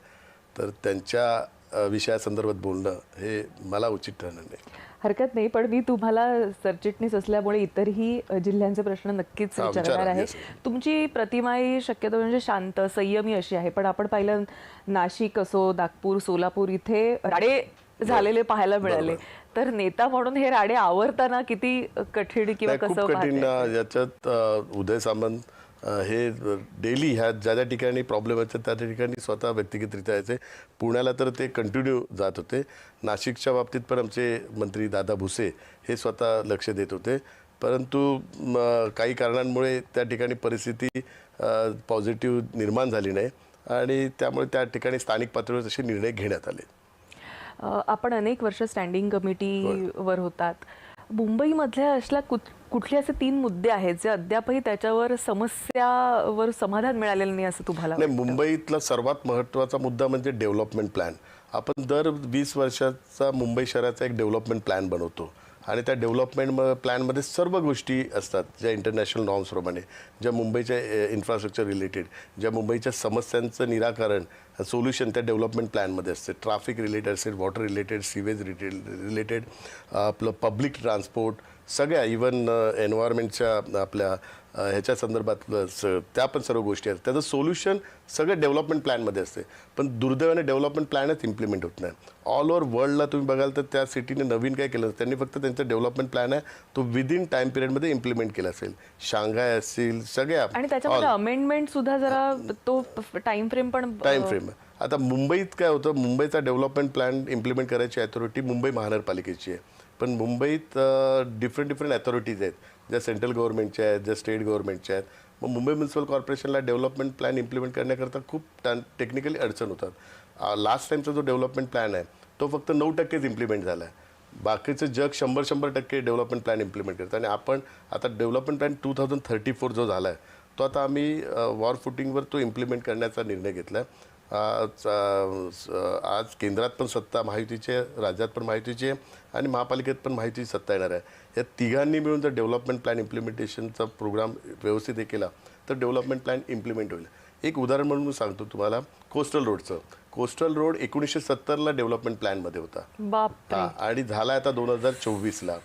तर त्यांच्या विषयासंदर्भात बोलणं हे मला उचित ठरणार नाही. हरकत नाही, पण मी तुम्हाला सरचिटणीस असल्यामुळे इतरही जिल्ह्यांचे प्रश्न नक्कीच विचारणार आहे. तुमची प्रतिमाही शक्यतो म्हणजे शांत संयमी अशी आहे, पण आपण पाहिलं नाशिक असो, नागपूर, सोलापूर इथे राडे झालेले पाहायला मिळाले. तर नेता म्हणून हे राडे आवरताना किती कठीण किंवा कसं? खूप कठीण. याच्यात उदय सामंत हे डेली ह्या ज्या ज्या ठिकाणी प्रॉब्लेम आहेत त्या ठिकाणी स्वतः व्यक्तिगतरित्या यायचे. पुण्याला तर ते कंटिन्यू जात होते. नाशिकच्या बाबतीत पण आमचे मंत्री दादा भुसे हे स्वतः लक्ष देत होते. परंतु काही कारणांमुळे त्या ठिकाणी परिस्थिती पॉझिटिव्ह निर्माण झाली नाही आणि त्यामुळे त्या ठिकाणी स्थानिक पातळीवर तसे निर्णय घेण्यात आले. आपण अनेक वर्ष स्टँडिंग कमिटीवर होतात. मुंबईमधल्या असल्या कुठले असे 3 मुद्दे आहेत जे अद्यापही त्याच्यावर समस्यावर समाधान मिळालेलं नाही असं तुम्हाला नाही? मुंबईतला सर्वात महत्त्वाचा मुद्दा म्हणजे डेव्हलपमेंट प्लॅन. आपण दर 20 वर्षाचा मुंबई शहराचा एक डेव्हलपमेंट प्लॅन बनवतो आणि त्या डेव्हलपमेंट प्लॅनमध्ये सर्व गोष्टी असतात ज्या इंटरनॅशनल नॉर्म्सप्रमाणे, ज्या मुंबईच्या इन्फ्रास्ट्रक्चर रिलेटेड, ज्या मुंबईच्या समस्यांचं निराकरण सोल्युशन त्या डेव्हलपमेंट प्लॅनमध्ये असते. ट्रॅफिक रिलेटेड असेल, वॉटर रिलेटेड, सिवेज रिलेटेड, आपलं पब्लिक ट्रान्सपोर्ट, सगळ्या इवन एन्व्हायरमेंटच्या आपल्या ह्याच्या संदर्भातलं त्या पण सर्व गोष्टी आहेत. त्याचं सोल्युशन सगळं डेव्हलपमेंट प्लॅनमध्ये असते. पण दुर्दैवाने डेव्हलपमेंट प्लॅनच इम्प्लिमेंट होत नाही. ऑल ओव्हर वर्ल्डला तुम्ही बघाल तर त्या सिटीने नवीन काय केलं, त्यांनी फक्त त्यांचा डेव्हलपमेंट प्लॅन आहे तो विदिन टाइम पिरियडमध्ये इम्प्लिमेंट केला असेल. शांघाय असेल, सगळ्या. आणि त्याच्यामध्ये अमेंडमेंट सुद्धा जरा तो टाइम फ्रेम पण आता मुंबईत काय होतं, मुंबईचा डेव्हलपमेंट प्लॅन इम्प्लिमेंट करायची अथॉरिटी मुंबई महानगरपालिकेची आहे. पण मुंबईत डिफरंट अथॉरिटीज आहेत, ज्या सेंट्रल गव्हर्नमेंटच्या आहेत, ज्या स्टेट गव्हर्नमेंटच्या आहेत. मग मुंबई म्युन्सिपल कॉर्पोरेशनला डेव्हलपमेंट प्लॅन इम्प्लिमेंट करण्याकरता खूप टेक्निकली अडचण होतात. लास्ट टाईमचा जो डेव्हलपमेंट प्लॅन आहे तो फक्त 9% इम्प्लिमेंट झाला आहे. बाकीचं जग 100% डेव्हलपमेंट प्लॅन इम्प्लिमेंट करतं. आणि आपण आता डेव्हलपमेंट प्लॅन 2034 जो झाला आहे तो आता आम्ही वॉर फुटिंगवर तो इम्प्लिमेंट करण्याचा निर्णय घेतला आहे. आज केंद्रात पण सत्ता महायुतीची आहे, राज्यात पण महायुतीची आहे आणि महापालिकेत पण महायुतीची सत्ता येणार आहे. या तिघांनी मिळून जर डेव्हलपमेंट प्लॅन इम्प्लिमेंटेशनचा प्रोग्राम व्यवस्थित हे केला तर डेव्हलपमेंट प्लॅन इम्प्लिमेंट होईल. एक उदाहरण म्हणून मी सांगतो तुम्हाला, कोस्टल रोडचं. कोस्टल रोड 1970ला डेव्हलपमेंट प्लॅनमध्ये होता आणि झाला आता 2024ला.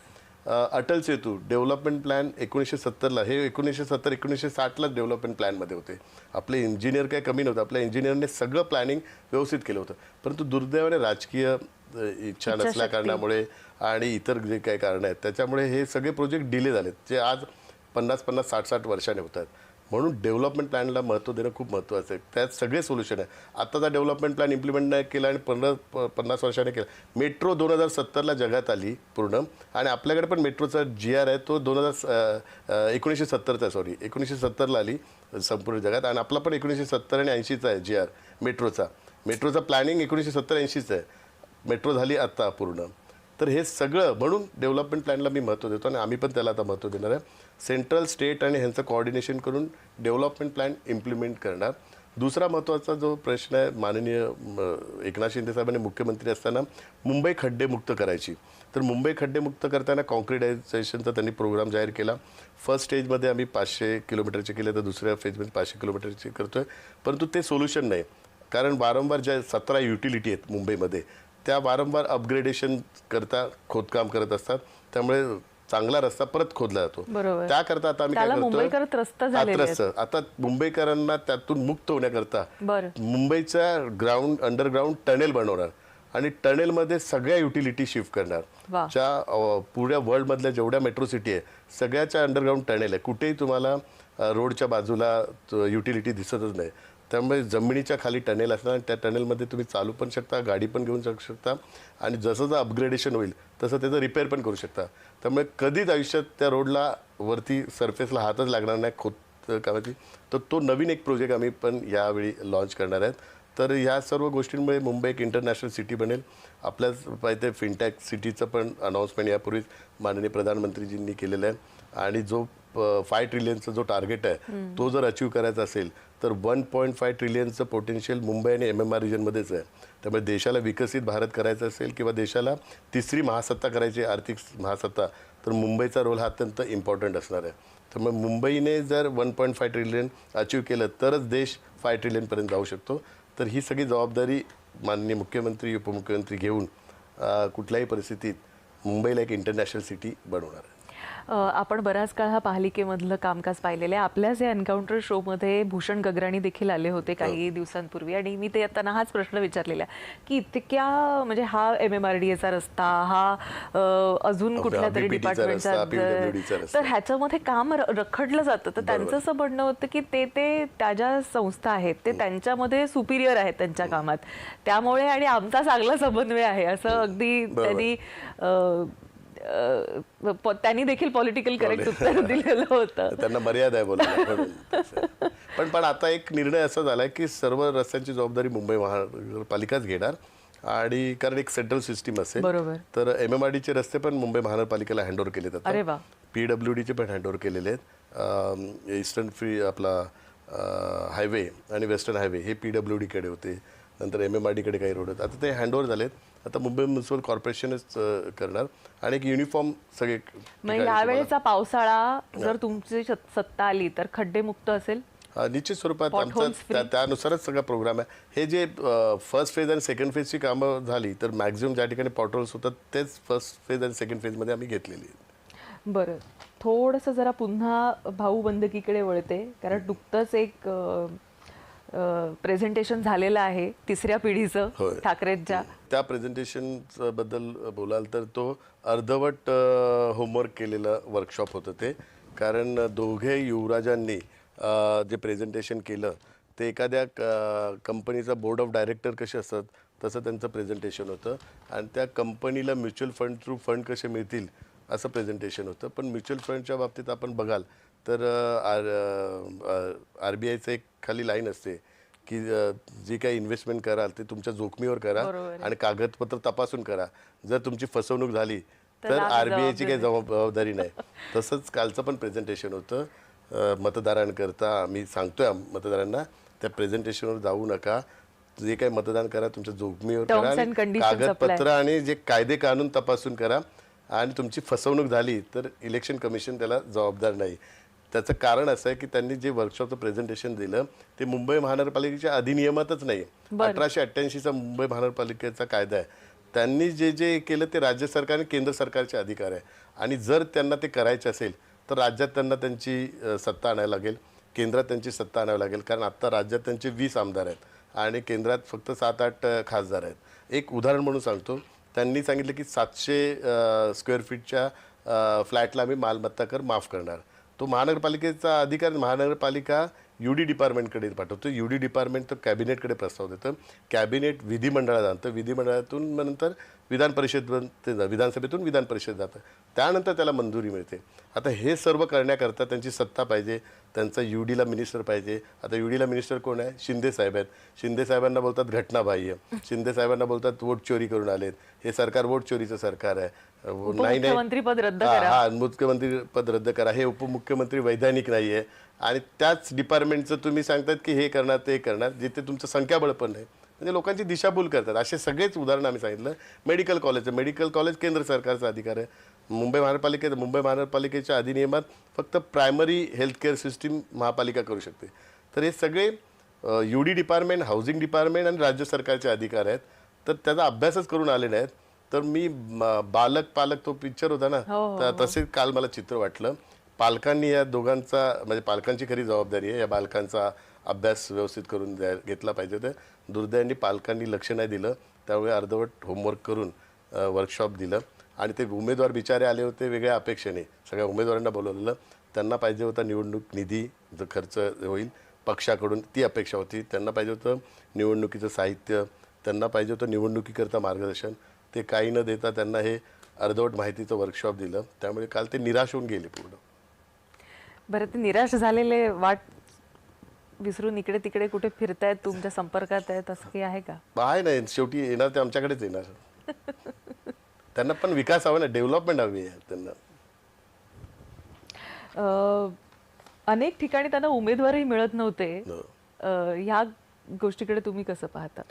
अटल सेतू डेव्हलपमेंट प्लॅन 1970ला, हे 1960ला डेव्हलपमेंट प्लॅनमध्ये होते. आपले इंजिनियर काय कमी नव्हतं, आपल्या इंजिनियरने सगळं प्लॅनिंग व्यवस्थित केलं होतं. परंतु दुर्दैवाने राजकीय इच्छा नसल्या कारणामुळे आणि इतर जे काही कारणं आहेत त्याच्यामुळे हे सगळे प्रोजेक्ट डिले झालेत, जे आज 50-50, 60-60 वर्षाने होतात. म्हणून डेव्हलपमेंट प्लॅनला महत्त्व देणं खूप महत्त्वाचं आहे. त्यात सगळे सोल्युशन आहे. आत्ताचा डेव्हलपमेंट प्लॅन इम्प्लिमेंट नाही केला आणि 50 वर्षाने केला. मेट्रो 2070ला जगात आली पूर्ण, आणि आपल्याकडे पण मेट्रोचा GR आहे तो 1970ला आली संपूर्ण जगात, आणि आपला पण 1970 आणि 80चा आहे GR मेट्रोचा प्लॅनिंग 1970-80चं आहे. मेट्रो झाली आत्ता पूर्ण. तर हे सगळं म्हणून डेव्हलपमेंट प्लॅनला मी महत्त्व देतो आणि आम्ही पण त्याला आता महत्त्व देणार आहे. सेंट्रल, स्टेट आणि ह्यांचं कोऑर्डिनेशन करून डेव्हलपमेंट प्लॅन इम्प्लिमेंट करणार. दुसरा महत्त्वाचा जो प्रश्न आहे, माननीय एकनाथ शिंदे साहेबांनी मुख्यमंत्री असताना मुंबई खड्डेमुक्त करायची. तर मुंबई खड्डेमुक्त करताना कॉन्क्रिटायझेशनचा त्यांनी प्रोग्राम जाहीर केला. फर्स्ट स्टेजमध्ये आम्ही 500 किलोमीटरचे केले, तर दुसऱ्या फेजमध्ये 500 किलोमीटरचे करतो आहे. परंतु ते सोल्युशन नाही, कारण वारंवार ज्या 17 युटिलिटी आहेत मुंबईमध्ये त्या वारंवार अपग्रेडेशन करता खोदकाम करत असतात. त्यामुळे चांगला रस्ता परत खोदला जातो. त्याकरता आता आम्ही काय करतो, आता मुंबईकरांना त्यातून मुक्त होण्याकरता मुंबईचा अंडरग्राऊंड टनेल बनवणार आणि टनेलमध्ये सगळ्या युटिलिटी शिफ्ट करणार. ज्या पुऱ्या वर्ल्डमधल्या जेवढ्या मेट्रो सिटी आहे सगळ्याच्या अंडरग्राऊंड टनेल आहे. कुठेही तुम्हाला रोडच्या बाजूला युटिलिटी दिसतच नाही. त्यामुळे जमिनीच्या खाली टनेल असणार आणि त्या टनेलमध्ये तुम्ही चालू पण शकता, गाडी पण घेऊन जाऊ शकता, आणि जसं जसं अपग्रेडेशन होईल तसं त्याचं रिपेअर पण करू शकता. त्यामुळे कधीच आयुष्यात त्या रोडला वरती सरफेसला हातच लागणार नाही खोदकामाची. तर तो नवीन एक प्रोजेक्ट आम्ही पण यावेळी लॉन्च करणार आहेत. तर ह्या सर्व गोष्टींमुळे मुंबई एक इंटरनॅशनल सिटी बनेल. आपल्याच पाहिजे फिनटेक सिटीचं पण अनाऊन्समेंट यापूर्वीच माननीय प्रधानमंत्रीजींनी केलेलं आहे. आणि जो 5 ट्रिलियनचा जो टार्गेट आहे तो जर अचीव करायचा असेल तर 1.5 ट्रिलियनचं पोटेन्शियल मुंबई आणि MMR रिजनमध्येच आहे. त्यामुळे देशाला विकसित भारत करायचं असेल किंवा देशाला तिसरी महासत्ता करायची, आर्थिक महासत्ता, तर मुंबईचा रोल हा अत्यंत इम्पॉर्टंट असणार आहे. त्यामुळे मुंबईने जर 1.5 ट्रिलियन अचीव केलं तरच देश 5 ट्रिलियनपर्यंत जाऊ शकतो. तर ही सगळी जबाबदारी माननीय मुख्यमंत्री, उपमुख्यमंत्री घेऊन कुठल्याही परिस्थितीत मुंबईला एक इंटरनॅशनल सिटी बनवणार आहे. आपण बराच काळ हा पालिकेमधलं कामकाज पाहिलेलं आहे. आपल्याच या एन्काउंटर शोमध्ये भूषण गगराणी देखील आले होते काही दिवसांपूर्वी, आणि मी ते त्यांना हाच प्रश्न विचारलेला की इतक्या म्हणजे हा MMRDAचा रस्ता, हा अजून कुठल्या तरी डिपार्टमेंटचा, तर ह्याच्यामध्ये काम रखडलं जातं. तर त्यांचं असं म्हणणं होतं की ते त्या ज्या संस्था आहेत ते त्यांच्यामध्ये सुपिरियर आहेत त्यांच्या कामात, त्यामुळे आणि आमचा चांगला समन्वय आहे असं अगदी त्यांनी देखील पॉलिटिकल करेक्ट उत्तर दिलेलं होतं. त्यांना मर्यादा आहे बोलायला. पण आता एक निर्णय असा झालाय की सर्व रस्त्यांची जबाबदारी मुंबई महानगरपालिकाच घेणार, आणि कारण एक सेंट्रल सिस्टीम असेल. तर MMRDचे रस्ते पण मुंबई महानगरपालिकेला हँडओव्हर केले जातात. PWDचे पण हँडओव्हर केलेले आहेत. ईस्टर्न फ्री आपला हायवे आणि वेस्टर्न हायवे हे PWDकडे होते, नंतर MMRDकडे काही रोड आहेत. आता ते हँडओव्हर झालेत. आता मुंबई म्युनिसिपल कॉर्पोरेशनच करणार आणि एक युनिफॉर्म सगळे. यावेळेचा पावसाळा जर तुमची सत्ता आली तर खड्डेमुक्त असेल निश्चित स्वरूपात. आमचा त्यानुसारच सगळा प्रोग्राम आहे. हे जे फर्स्ट फेज आणि सेकंड फेजची कामं झाली तर मॅक्झिमम ज्या ठिकाणी पॉटहोल्स होतात तेच फर्स्ट फेज आणि सेकंड फेजमध्ये आम्ही घेतलेली आहेत. बरं, थोडंसं जरा पुन्हा भाऊबंदकीकडे वळते, कारण नुकतंच एक प्रेझेंटेशन झालेलं आहे 3ऱ्या पिढीचं ठाकरेंच्या. त्या प्रेझेंटेशन बद्दल बोलाल तर तो अर्धवट होमवर्क केलेलं वर्कशॉप होतं ते. कारण दोघे युवराजांनी जे प्रेझेंटेशन केलं ते एखाद्या कंपनीचा बोर्ड ऑफ डायरेक्टर कसे असतात तसं त्यांचं प्रेझेंटेशन होतं, आणि त्या कंपनीला म्युच्युअल फंड थ्रू फंड कसे मिळतील असं प्रेझेंटेशन होतं. पण म्युच्युअल फंडच्या बाबतीत आपण बघाल तर RBIचं एक खाली लाईन असते की जी काही इन्व्हेस्टमेंट कराल ते तुमच्या जोखमीवर करा आणि कागदपत्र तपासून करा. जर तुमची फसवणूक झाली तर RBIची काही जबाबदारी नाही. तसंच कालचं पण प्रेझेंटेशन होतं. मतदारांकरता आम्ही सांगतोय मतदारांना त्या प्रेझेंटेशनवर जाऊ नका, जे काही मतदान करा तुमच्या जोखमीवर करा, कागदपत्र आणि जे कायदे कानून तपासून करा, आणि तुमची फसवणूक झाली तर इलेक्शन कमिशन त्याला जबाबदार नाही. त्याचं कारण असं आहे की त्यांनी जे वर्कशॉपचं प्रेझेंटेशन दिलं ते मुंबई महानगरपालिकेच्या अधिनियमातच नाही. 1888चा मुंबई महानगरपालिकेचा कायदा आहे त्यांनी जे जे केलं ते राज्य सरकार आणि केंद्र सरकारचे अधिकार आहे आणि जर त्यांना ते करायचे असेल तर राज्यात त्यांना त्यांची सत्ता आणायला लागेल, केंद्रात त्यांची सत्ता आणावी लागेल. कारण आत्ता राज्यात त्यांचे 20 आमदार आहेत आणि केंद्रात फक्त 7-8 खासदार आहेत. एक उदाहरण म्हणून सांगतो, त्यांनी सांगितलं की 700 स्क्वेअर फीटच्या फ्लॅटला आम्ही मालमत्ता कर माफ करणार. तो महानगरपालिकेचा अधिकार महानगरपालिका UD डिपार्टमेंटकडे पाठवतो. UD डिपार्टमेंट तर कॅबिनेटकडे प्रस्ताव देतं, कॅबिनेट विधिमंडळात आणतं, विधिमंडळातून नंतर विधान परिषद विधानसभेतून विधान परिषद जातं, त्यानंतर त्याला मंजुरी मिळते. आता हे सर्व करण्याकरता त्यांची सत्ता पाहिजे, त्यांचा UDला मिनिस्टर पाहिजे. आता UDला मिनिस्टर कोण आहे? शिंदे साहेब आहेत. शिंदे साहेबांना बोलतात घटनाबाह्य, शिंदे साहेबांना बोलतात वोट चोरी करून आलेत, हे सरकार वोट चोरीचं सरकार आहे, मुख्यमंत्रीपद रद्द करा, हा मुख्यमंत्री पद रद्द करा, हे उपमुख्यमंत्री वैधानिक नाही आहे. आणि त्याच डिपार्टमेंटचं तुम्ही सांगतात की हे करणार ते करणार, जिथे तुमचं संख्याबळ पण नाही, म्हणजे लोकांची दिशाभूल करतात. असे सगळेच उदाहरण आम्ही सांगितलं. मेडिकल कॉलेज केंद्र सरकारचा अधिकार आहे. मुंबई महानगरपालिकेच्या अधिनियमात फक्त प्रायमरी हेल्थकेअर सिस्टीम महापालिका करू शकते. तर हे सगळे UD डिपार्टमेंट, हाऊसिंग डिपार्टमेंट आणि राज्य सरकारचे अधिकार आहेत. तर त्याचा अभ्यासच करून आले नाहीत. तर मी बालक पालक तो पिक्चर होता ना, तर तसे काल मला चित्र वाटलं. पालकांनी या दोघांचा, म्हणजे पालकांची खरी जबाबदारी आहे, या बालकांचा अभ्यास व्यवस्थित करून घेतला पाहिजे. तर दुर्दैवाने पालकांनी लक्ष नाही दिलं, त्यामुळे अर्धवट होमवर्क करून वर्कशॉप दिलं आणि ते उमेदवार बिचारे आले होते वेगळ्या अपेक्षेने. सगळ्या उमेदवारांना बोलवलेलं, त्यांना पाहिजे होता निवडणूक निधी जो खर्च होईल पक्षाकडून, ती अपेक्षा होती. त्यांना पाहिजे होतं निवडणुकीचं साहित्य, त्यांना पाहिजे होतं निवडणुकीकरता मार्गदर्शन. ते काही न देता त्यांना हे अर्धवट माहितीचं वर्कशॉप दिलं, त्यामुळे काल ते निराश होऊन गेले पूर्ण. बरं, ते निराश झालेले वाट विसरून इकडे तिकडे कुठे फिरतायत, तुमच्या संपर्कात आहेत, असं काही आहे का? आहे नाही, शेवटी येणार ते आमच्याकडेच येणार. त्यांना पण विकास हवा ना, डेव्हलपमेंट हवी आहे त्यांना. अनेक ठिकाणी त्यांना उमेदवारही मिळत नव्हते, ह्या गोष्टीकडे तुम्ही कसं पाहता?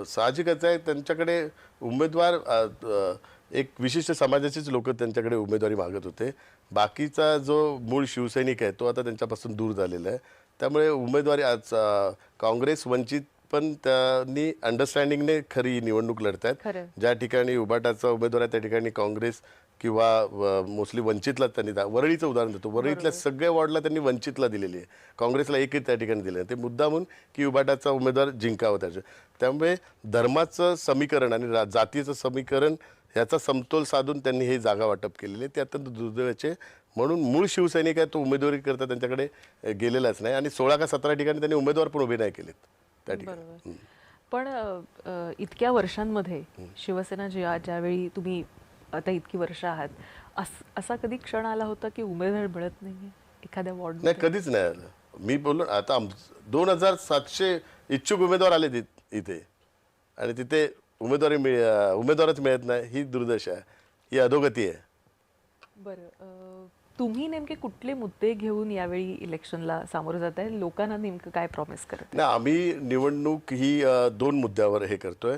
साहजिकच आहे, त्यांच्याकडे उमेदवार एक विशिष्ट समाजाचेच लोक त्यांच्याकडे उमेदवारी मागत होते. बाकीचा जो मूळ शिवसैनिक आहे तो आता त्यांच्यापासून दूर झालेला आहे. त्यामुळे उमेदवारी आज काँग्रेस वंचित पण त्यांनी अंडरस्टँडिंगने खरी निवडणूक लढत आहेत. ज्या ठिकाणी उबाटाचा उमेदवार आहे त्या ठिकाणी काँग्रेस किंवा मोस्टली वंचितला त्यांनी वरळीचं उदाहरण देतो, वरळीतल्या सगळ्या वॉर्डला त्यांनी वंचितला दिलेली आहे, काँग्रेसला एकही त्या ठिकाणी दिलं. ते मुद्दामून की उबाटाचा उमेदवार जिंकावा त्याच्या. त्यामुळे धर्माचं समीकरण आणि जातीचं समीकरण ह्याचा समतोल साधून त्यांनी हे जागा वाटप केलेले, ते अत्यंत दुर्दैवाचे. म्हणून मूळ शिवसैनिक आहे तो उमेदवारी करता त्यांच्याकडे गेलेलाच नाही आणि 16 का 17 ठिकाणी त्यांनी उमेदवार पण उभे नाही केलेत त्या ठिकाणी. पण इतक्या वर्षांमध्ये शिवसेना ज्यावेळी तुम्ही आता इतकी वर्ष आहात, असा कधी क्षण आला होता की उमेदवार मिळत नाहीये एखाद्या वॉर्ड? नाही, कधीच नाही आलं. मी बोललो आता 2700 इच्छुक उमेदवार आले इथे आणि तिथे उमेदवारच मिळत नाही, ही दुर्दशा आहे, ही अधोगती आहे. बरं, तुम्ही नेमके कुठले मुद्दे घेऊन यावेळी इलेक्शनला सामोरं जात आहे? लोकांना नेमकं काय प्रॉमिस करत? नाही, आम्ही निवडणूक ही 2 मुद्द्यावर हे करतोय.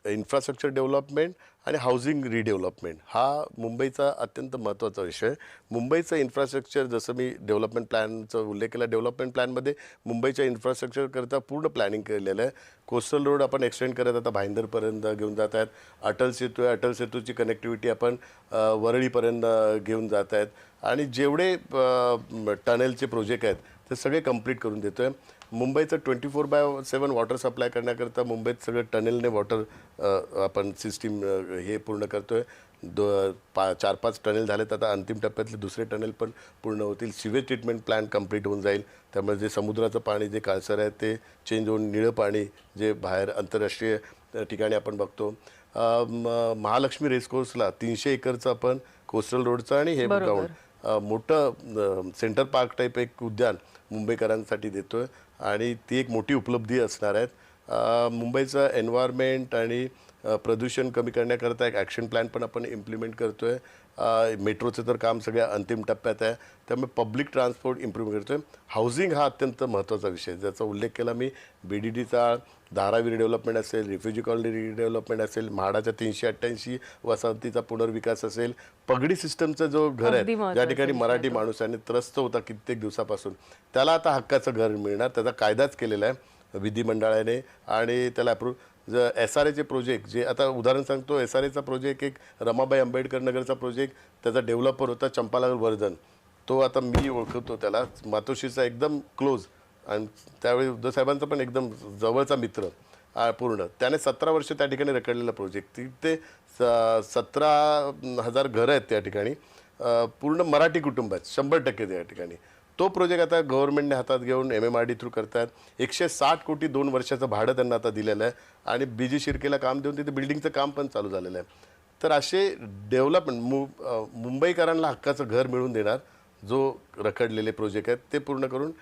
इन्फ्रास्ट्रक्चर डेव्हलपमेंट आणि हाऊसिंग रिडेव्हलपमेंट हा मुंबईचा अत्यंत महत्त्वाचा विषय. मुंबईचं इन्फ्रास्ट्रक्चर, जसं मी डेव्हलपमेंट प्लॅनचा उल्लेख केला, डेव्हलपमेंट प्लॅनमध्ये मुंबईच्या इन्फ्रास्ट्रक्चरकरता पूर्ण प्लॅनिंग केलेलं आहे. कोस्टल रोड आपण एक्सटेंड करत आता भाईंदरपर्यंत घेऊन जात आहेत. अटल सेतू आहे, अटल सेतूची कनेक्टिव्हिटी आपण वरळीपर्यंत घेऊन जात आहेत आणि जेवढे टनेलचे प्रोजेक्ट आहेत ते सगळे कंप्लीट करून देतो आहे. मुंबईचं 24/7 वॉटर सप्लाय करण्याकरता मुंबईत सगळं टनेलने वॉटर आपण सिस्टीम हे पूर्ण करतो आहे. 4-5 टनेल झालेत, आता अंतिम टप्प्यातले दुसरे टनेल पण पूर्ण होतील. सिवेज ट्रीटमेंट प्लॅन कंप्लीट होऊन जाईल, त्यामुळे जे समुद्राचं पाणी जे काळसर आहे ते चेंज होऊन निळं पाणी जे बाहेर आंतरराष्ट्रीय ठिकाणी आपण बघतो. महालक्ष्मी रेसकोर्सला 300 एकरचं आपण कोस्टल रोडचं आणि हे ग्राउंड मोठं सेंटर पार्क टाईप एक उद्यान मुंबईकरांसाठी देतो आहे आणि ती एक मोठी उपलब्धी असणार आहेत. मुंबईचं एन्व्हायरमेंट आणि प्रदूषण कमी करण्याकरता एक ॲक्शन प्लॅन पण आपण इम्प्लिमेंट करतो आहे. मेट्रोचं तर काम सगळ्या अंतिम टप्प्यात आहे, त्यामुळे पब्लिक ट्रान्सपोर्ट इम्प्रूव्ह करतो आहे. हाऊसिंग हा अत्यंत महत्त्वाचा विषय, ज्याचा उल्लेख केला मी. BDDचा धारावी रिडेव्हलपमेंट असेल, रिफ्युजी कॉलनी रिडेव्हलपमेंट असेल, म्हाडाच्या 388 वसाहतीचा पुनर्विकास असेल, पगडी सिस्टमचं जो घर आहे ज्या ठिकाणी मराठी माणसाने त्रस्त होता कित्येक दिवसापासून, त्याला आता हक्काचं घर मिळणार. त्याचा कायदाच केलेला आहे विधिमंडळाने आणि त्याला अप्रूव्ह. SRAचे प्रोजेक्ट जे आता उदाहरण सांगतो, SRAचा प्रोजेक्ट एक रमाबाई आंबेडकर नगरचा प्रोजेक्ट, त्याचा डेव्हलपर होता चंपालाल वर्धन. तो आता मी ओळखतो त्याला, मातोश्रीचा एकदम क्लोज आणि त्यावेळी उद्धव साहेबांचा पण एकदम जवळचा मित्र पूर्ण. त्याने 17 वर्ष त्या ठिकाणी रखडलेला प्रोजेक्ट. तिथे 17,000 घरं आहेत त्या ठिकाणी, पूर्ण मराठी कुटुंब आहेत 100% त्या ठिकाणी. तो प्रोजेक्ट आता गव्हर्नमेंटने हातात घेऊन MMRD थ्रू करतात. 160 कोटी 2 वर्षाचं भाडं त्यांना आता दिलेलं आहे आणि BG शिर्केला काम देऊन तिथे बिल्डिंगचं काम पण चालू झालेलं आहे. तर असे डेव्हलपमेंट मुंबईकरांना हक्काचं घर मिळवून देणार जो रखडलेले प्रोजेक्ट आहेत ते पूर्ण करून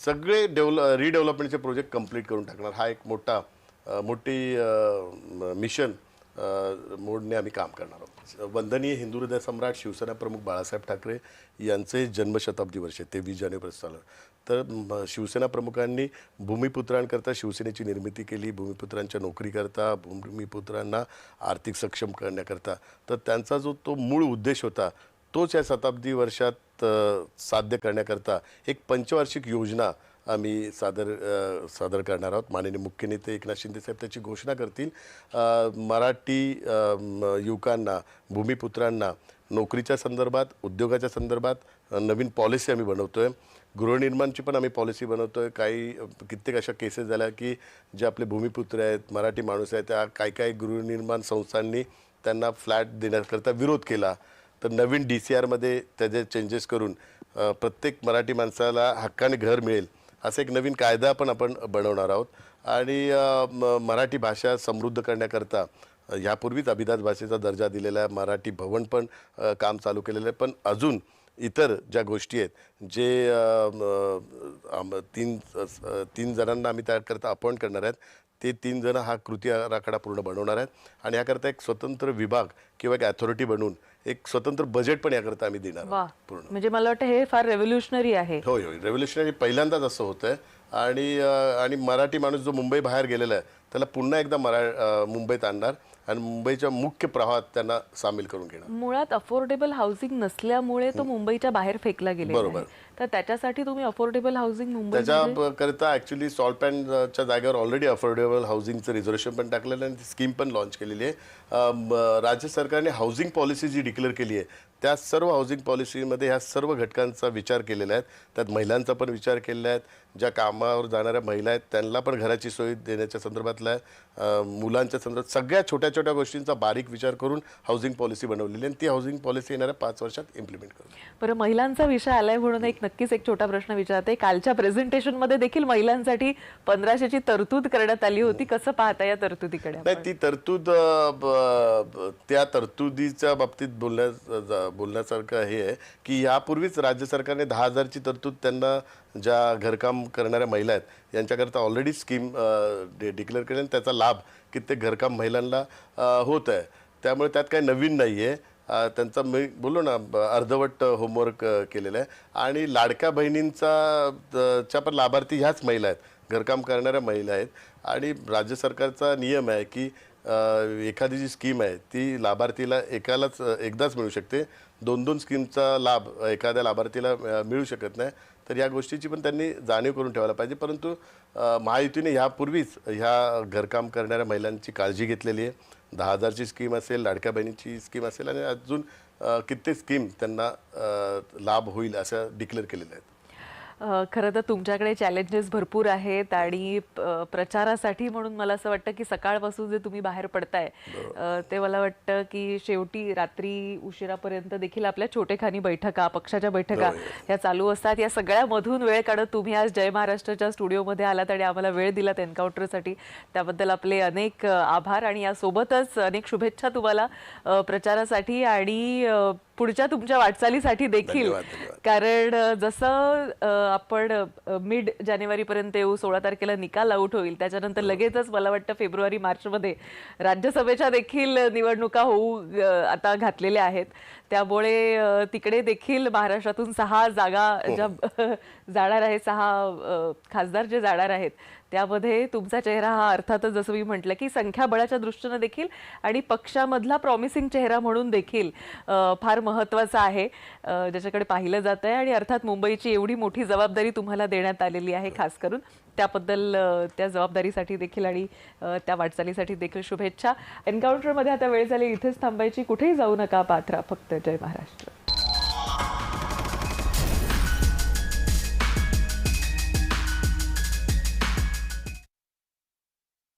सगळे रिडेव्हलपमेंटचे प्रोजेक्ट कंप्लीट करून टाकणार. हा एक मोठी मिशन मोडने आम्ही काम करणार आहोत. वंदनीय हिंदू हृदय सम्राट शिवसेना प्रमुख बाळासाहेब ठाकरे यांचे जन्मशताब्दी वर्ष 23 जानेवारी चालू. तर शिवसेना प्रमुखांनी भूमिपुत्रांकरता शिवसेनेची निर्मिती केली, भूमिपुत्रांच्या नोकरीकरता, भूमिपुत्रांना आर्थिक सक्षम करण्याकरता. तर त्यांचा जो तो मूळ उद्देश होता तोच या शताब्दी वर्षात साध्य करण्याकरता एक पंचवार्षिक योजना आम्ही सादर करणार आहोत. माननीय मुख्य नेते एकनाथ शिंदे साहेब त्याची घोषणा करतील. मराठी युवकांना, भूमिपुत्रांना नोकरीच्या संदर्भात, उद्योगाच्या संदर्भात नवीन पॉलिसी आम्ही बनवतो आहे. गृहनिर्माणची पण आम्ही पॉलिसी बनवतो आहे. कित्येक अशा केसेस झाल्या की जे आपले भूमिपुत्र आहेत, मराठी माणूस आहेत, त्या काही गृहनिर्माण संस्थांनी त्यांना फ्लॅट देण्याकरता विरोध केला. तर नवीन DCRमध्ये त्याचे चेंजेस करून प्रत्येक मराठी माणसाला हक्काने घर मिळेल असं एक नवीन कायदा पण आपण बनवणार आहोत. आणि मराठी भाषा समृद्ध करण्याकरता ह्यापूर्वीच अभिजात भाषेचा दर्जा दिलेला आहे. मराठी भवन पण काम चालू केलेलं आहे. पण अजून इतर ज्या गोष्टी आहेत जे 3 जणांना आम्ही त्याकरता अपॉइंट करणार आहेत, ते 3 जण हा कृती आराखडा पूर्ण बनवणार आहेत. आणि याकरता एक स्वतंत्र विभाग किंवा एक अथॉरिटी बनवून एक स्वतंत्र बजेट पण याकरता आम्ही देणार आहोत पूर्ण. म्हणजे मला वाटतं हे फार रेव्होल्युशनरी आहे. होय, रेव्होल्युशनरी पहिल्यांदाच असं होतंय. आणि मराठी माणूस जो मुंबई बाहेर गेलेला आहे त्याला पुन्हा एकदा मुंबईत आणणार आणि मुंबईच्या मुख्य प्रवाहात त्यांना सामील करून घेणार. मुळात अफोर्डेबल हाऊसिंग नसल्यामुळे तो मुंबईच्या बाहेर फेकला गेलेला आहे. तर त्याच्यासाठी तुम्ही अफोर्डेबल हाऊसिंग मुंबई त्याच्याकरता ॲक्च्युली सॉल्ट पॅनच्या जागेवर ऑलरेडी अफोर्डेबल हाऊसिंगचं रिझर्वेशन पण टाकलेलं आहे आणि ती स्कीम पण लॉन्च केलेली आहे. राज्य सरकारने हाऊसिंग पॉलिसी जी डिक्लेअर केली आहे त्या सर्व हाऊसिंग पॉलिसीमध्ये ह्या सर्व घटकांचा विचार केलेला आहे. त्यात महिलांचा पण विचार केलेला आहे. ज्या कामावर जाणाऱ्या महिला आहेत त्यांना पण घराची सोय देण्याच्या संदर्भातला आहे. मुलांच्या संदर्भात सगळ्या छोट्या छोट्या गोष्टींचा बारीक विचार करून हाऊसिंग पॉलिसी बनवलेली आहे आणि ती हाऊसिंग पॉलिसी येणाऱ्या 5 वर्षात इम्प्लिमेंट करू. बरं, महिलांचा विषय आलाय म्हणून नक्कीच एक छोटा प्रश्न विचारते. कालच्या प्रेझेंटेशनमध्ये देखील महिलांसाठी 1500ची तरतूद करण्यात आली होती. कसं पाहता या तरतुदीकडे? नाही, ती तरतूद त्या तरतुदीच्या बाबतीत बोलण्यासारखं हे आहे की यापूर्वीच राज्य सरकारने 10,000ची तरतूद त्यांना ज्या घरकाम करणाऱ्या महिला आहेत यांच्याकरता ऑलरेडी स्कीम डिक्लेअर केली आणि त्याचा लाभ कित्येक घरकाम महिलांना होत आहे. त्यामुळे त्यात काही नवीन नाही आहे. त्यांचा मी बोललो ना अर्धवट होमवर्क केलेलं आहे. आणि लाडक्या बहिणींचा पण लाभार्थी ह्याच महिला आहेत, घरकाम करणाऱ्या महिला आहेत. आणि राज्य सरकारचा नियम आहे की एखादी जी स्कीम आहे ती लाभार्थीला एकदाच मिळू शकते. 2-2 स्कीमचा लाभ एखाद्या लाभार्थीला मिळू शकत नाही. तर या गोष्टीची पण त्यांनी जाणीव करून ठेवायला पाहिजे. परंतु महायुतीने ह्यापूर्वीच ह्या घरकाम करणाऱ्या महिलांची काळजी घेतलेली आहे. 10,000ची स्कीम असेल, लाडक्या बहिणीची स्कीम असेल आणि अजून कित्येक स्कीम त्यांना लाभ होईल असं डिक्लेअर केलेल्या आहेत. खरं तर तुमच्याकडे चॅलेंजेस भरपूर आहेत आणि प्रचारासाठी म्हणून मला असं वाटतं की सकाळपासून जे तुम्ही बाहेर पडताय ते मला वाटतं की शेवटी रात्री उशिरापर्यंत देखील आपल्या छोटेखानी बैठका, पक्षाच्या बैठका ह्या चालू असतात. या सगळ्यामधून वेळ काढत तुम्ही आज जय महाराष्ट्राच्या स्टुडिओमध्ये आलात आणि आम्हाला वेळ दिलात एन्काउंटरसाठी. त्याबद्दल आपले अनेक आभार आणि यासोबतच अनेक शुभेच्छा तुम्हाला प्रचारासाठी आणि पुढच्या तुमच्या वाटचालीसाठी देखील. कारण जसं आपण मिड जानेवारीपर्यंत येऊ, 16 तारखेला निकाल आउट होईल, त्याच्यानंतर लगेचच मला वाटतं फेब्रुवारी-मार्चमध्ये राज्यसभेच्या देखील निवडणुका होऊ आता घातलेल्या आहेत. त्यामुळे तिकडे देखील महाराष्ट्रातून 6 जागा ज्या जाणार आहेत, 6 खासदार जे जाणार आहेत, त्यामध्ये तुमचा चेहरा हा अर्थातच जसं मी म्हटलं की संख्याबळाच्या दृष्टीनं देखील आणि पक्षामधला प्रॉमिसिंग चेहरा म्हणून देखील फार महत्त्वाचा आहे, ज्याच्याकडे पाहिलं जात आहे. आणि अर्थात मुंबईची एवढी मोठी जबाबदारी तुम्हाला देण्यात आलेली आहे, खास करून त्याबद्दल त्या जबाबदारीसाठी देखील आणि त्या वाटचालीसाठी देखील शुभेच्छा. एन्काउंटरमध्ये आता वेळ झाली इथेच थांबायची, कुठेही जाऊ नका, पात्रा फक्त जय महाराष्ट्र.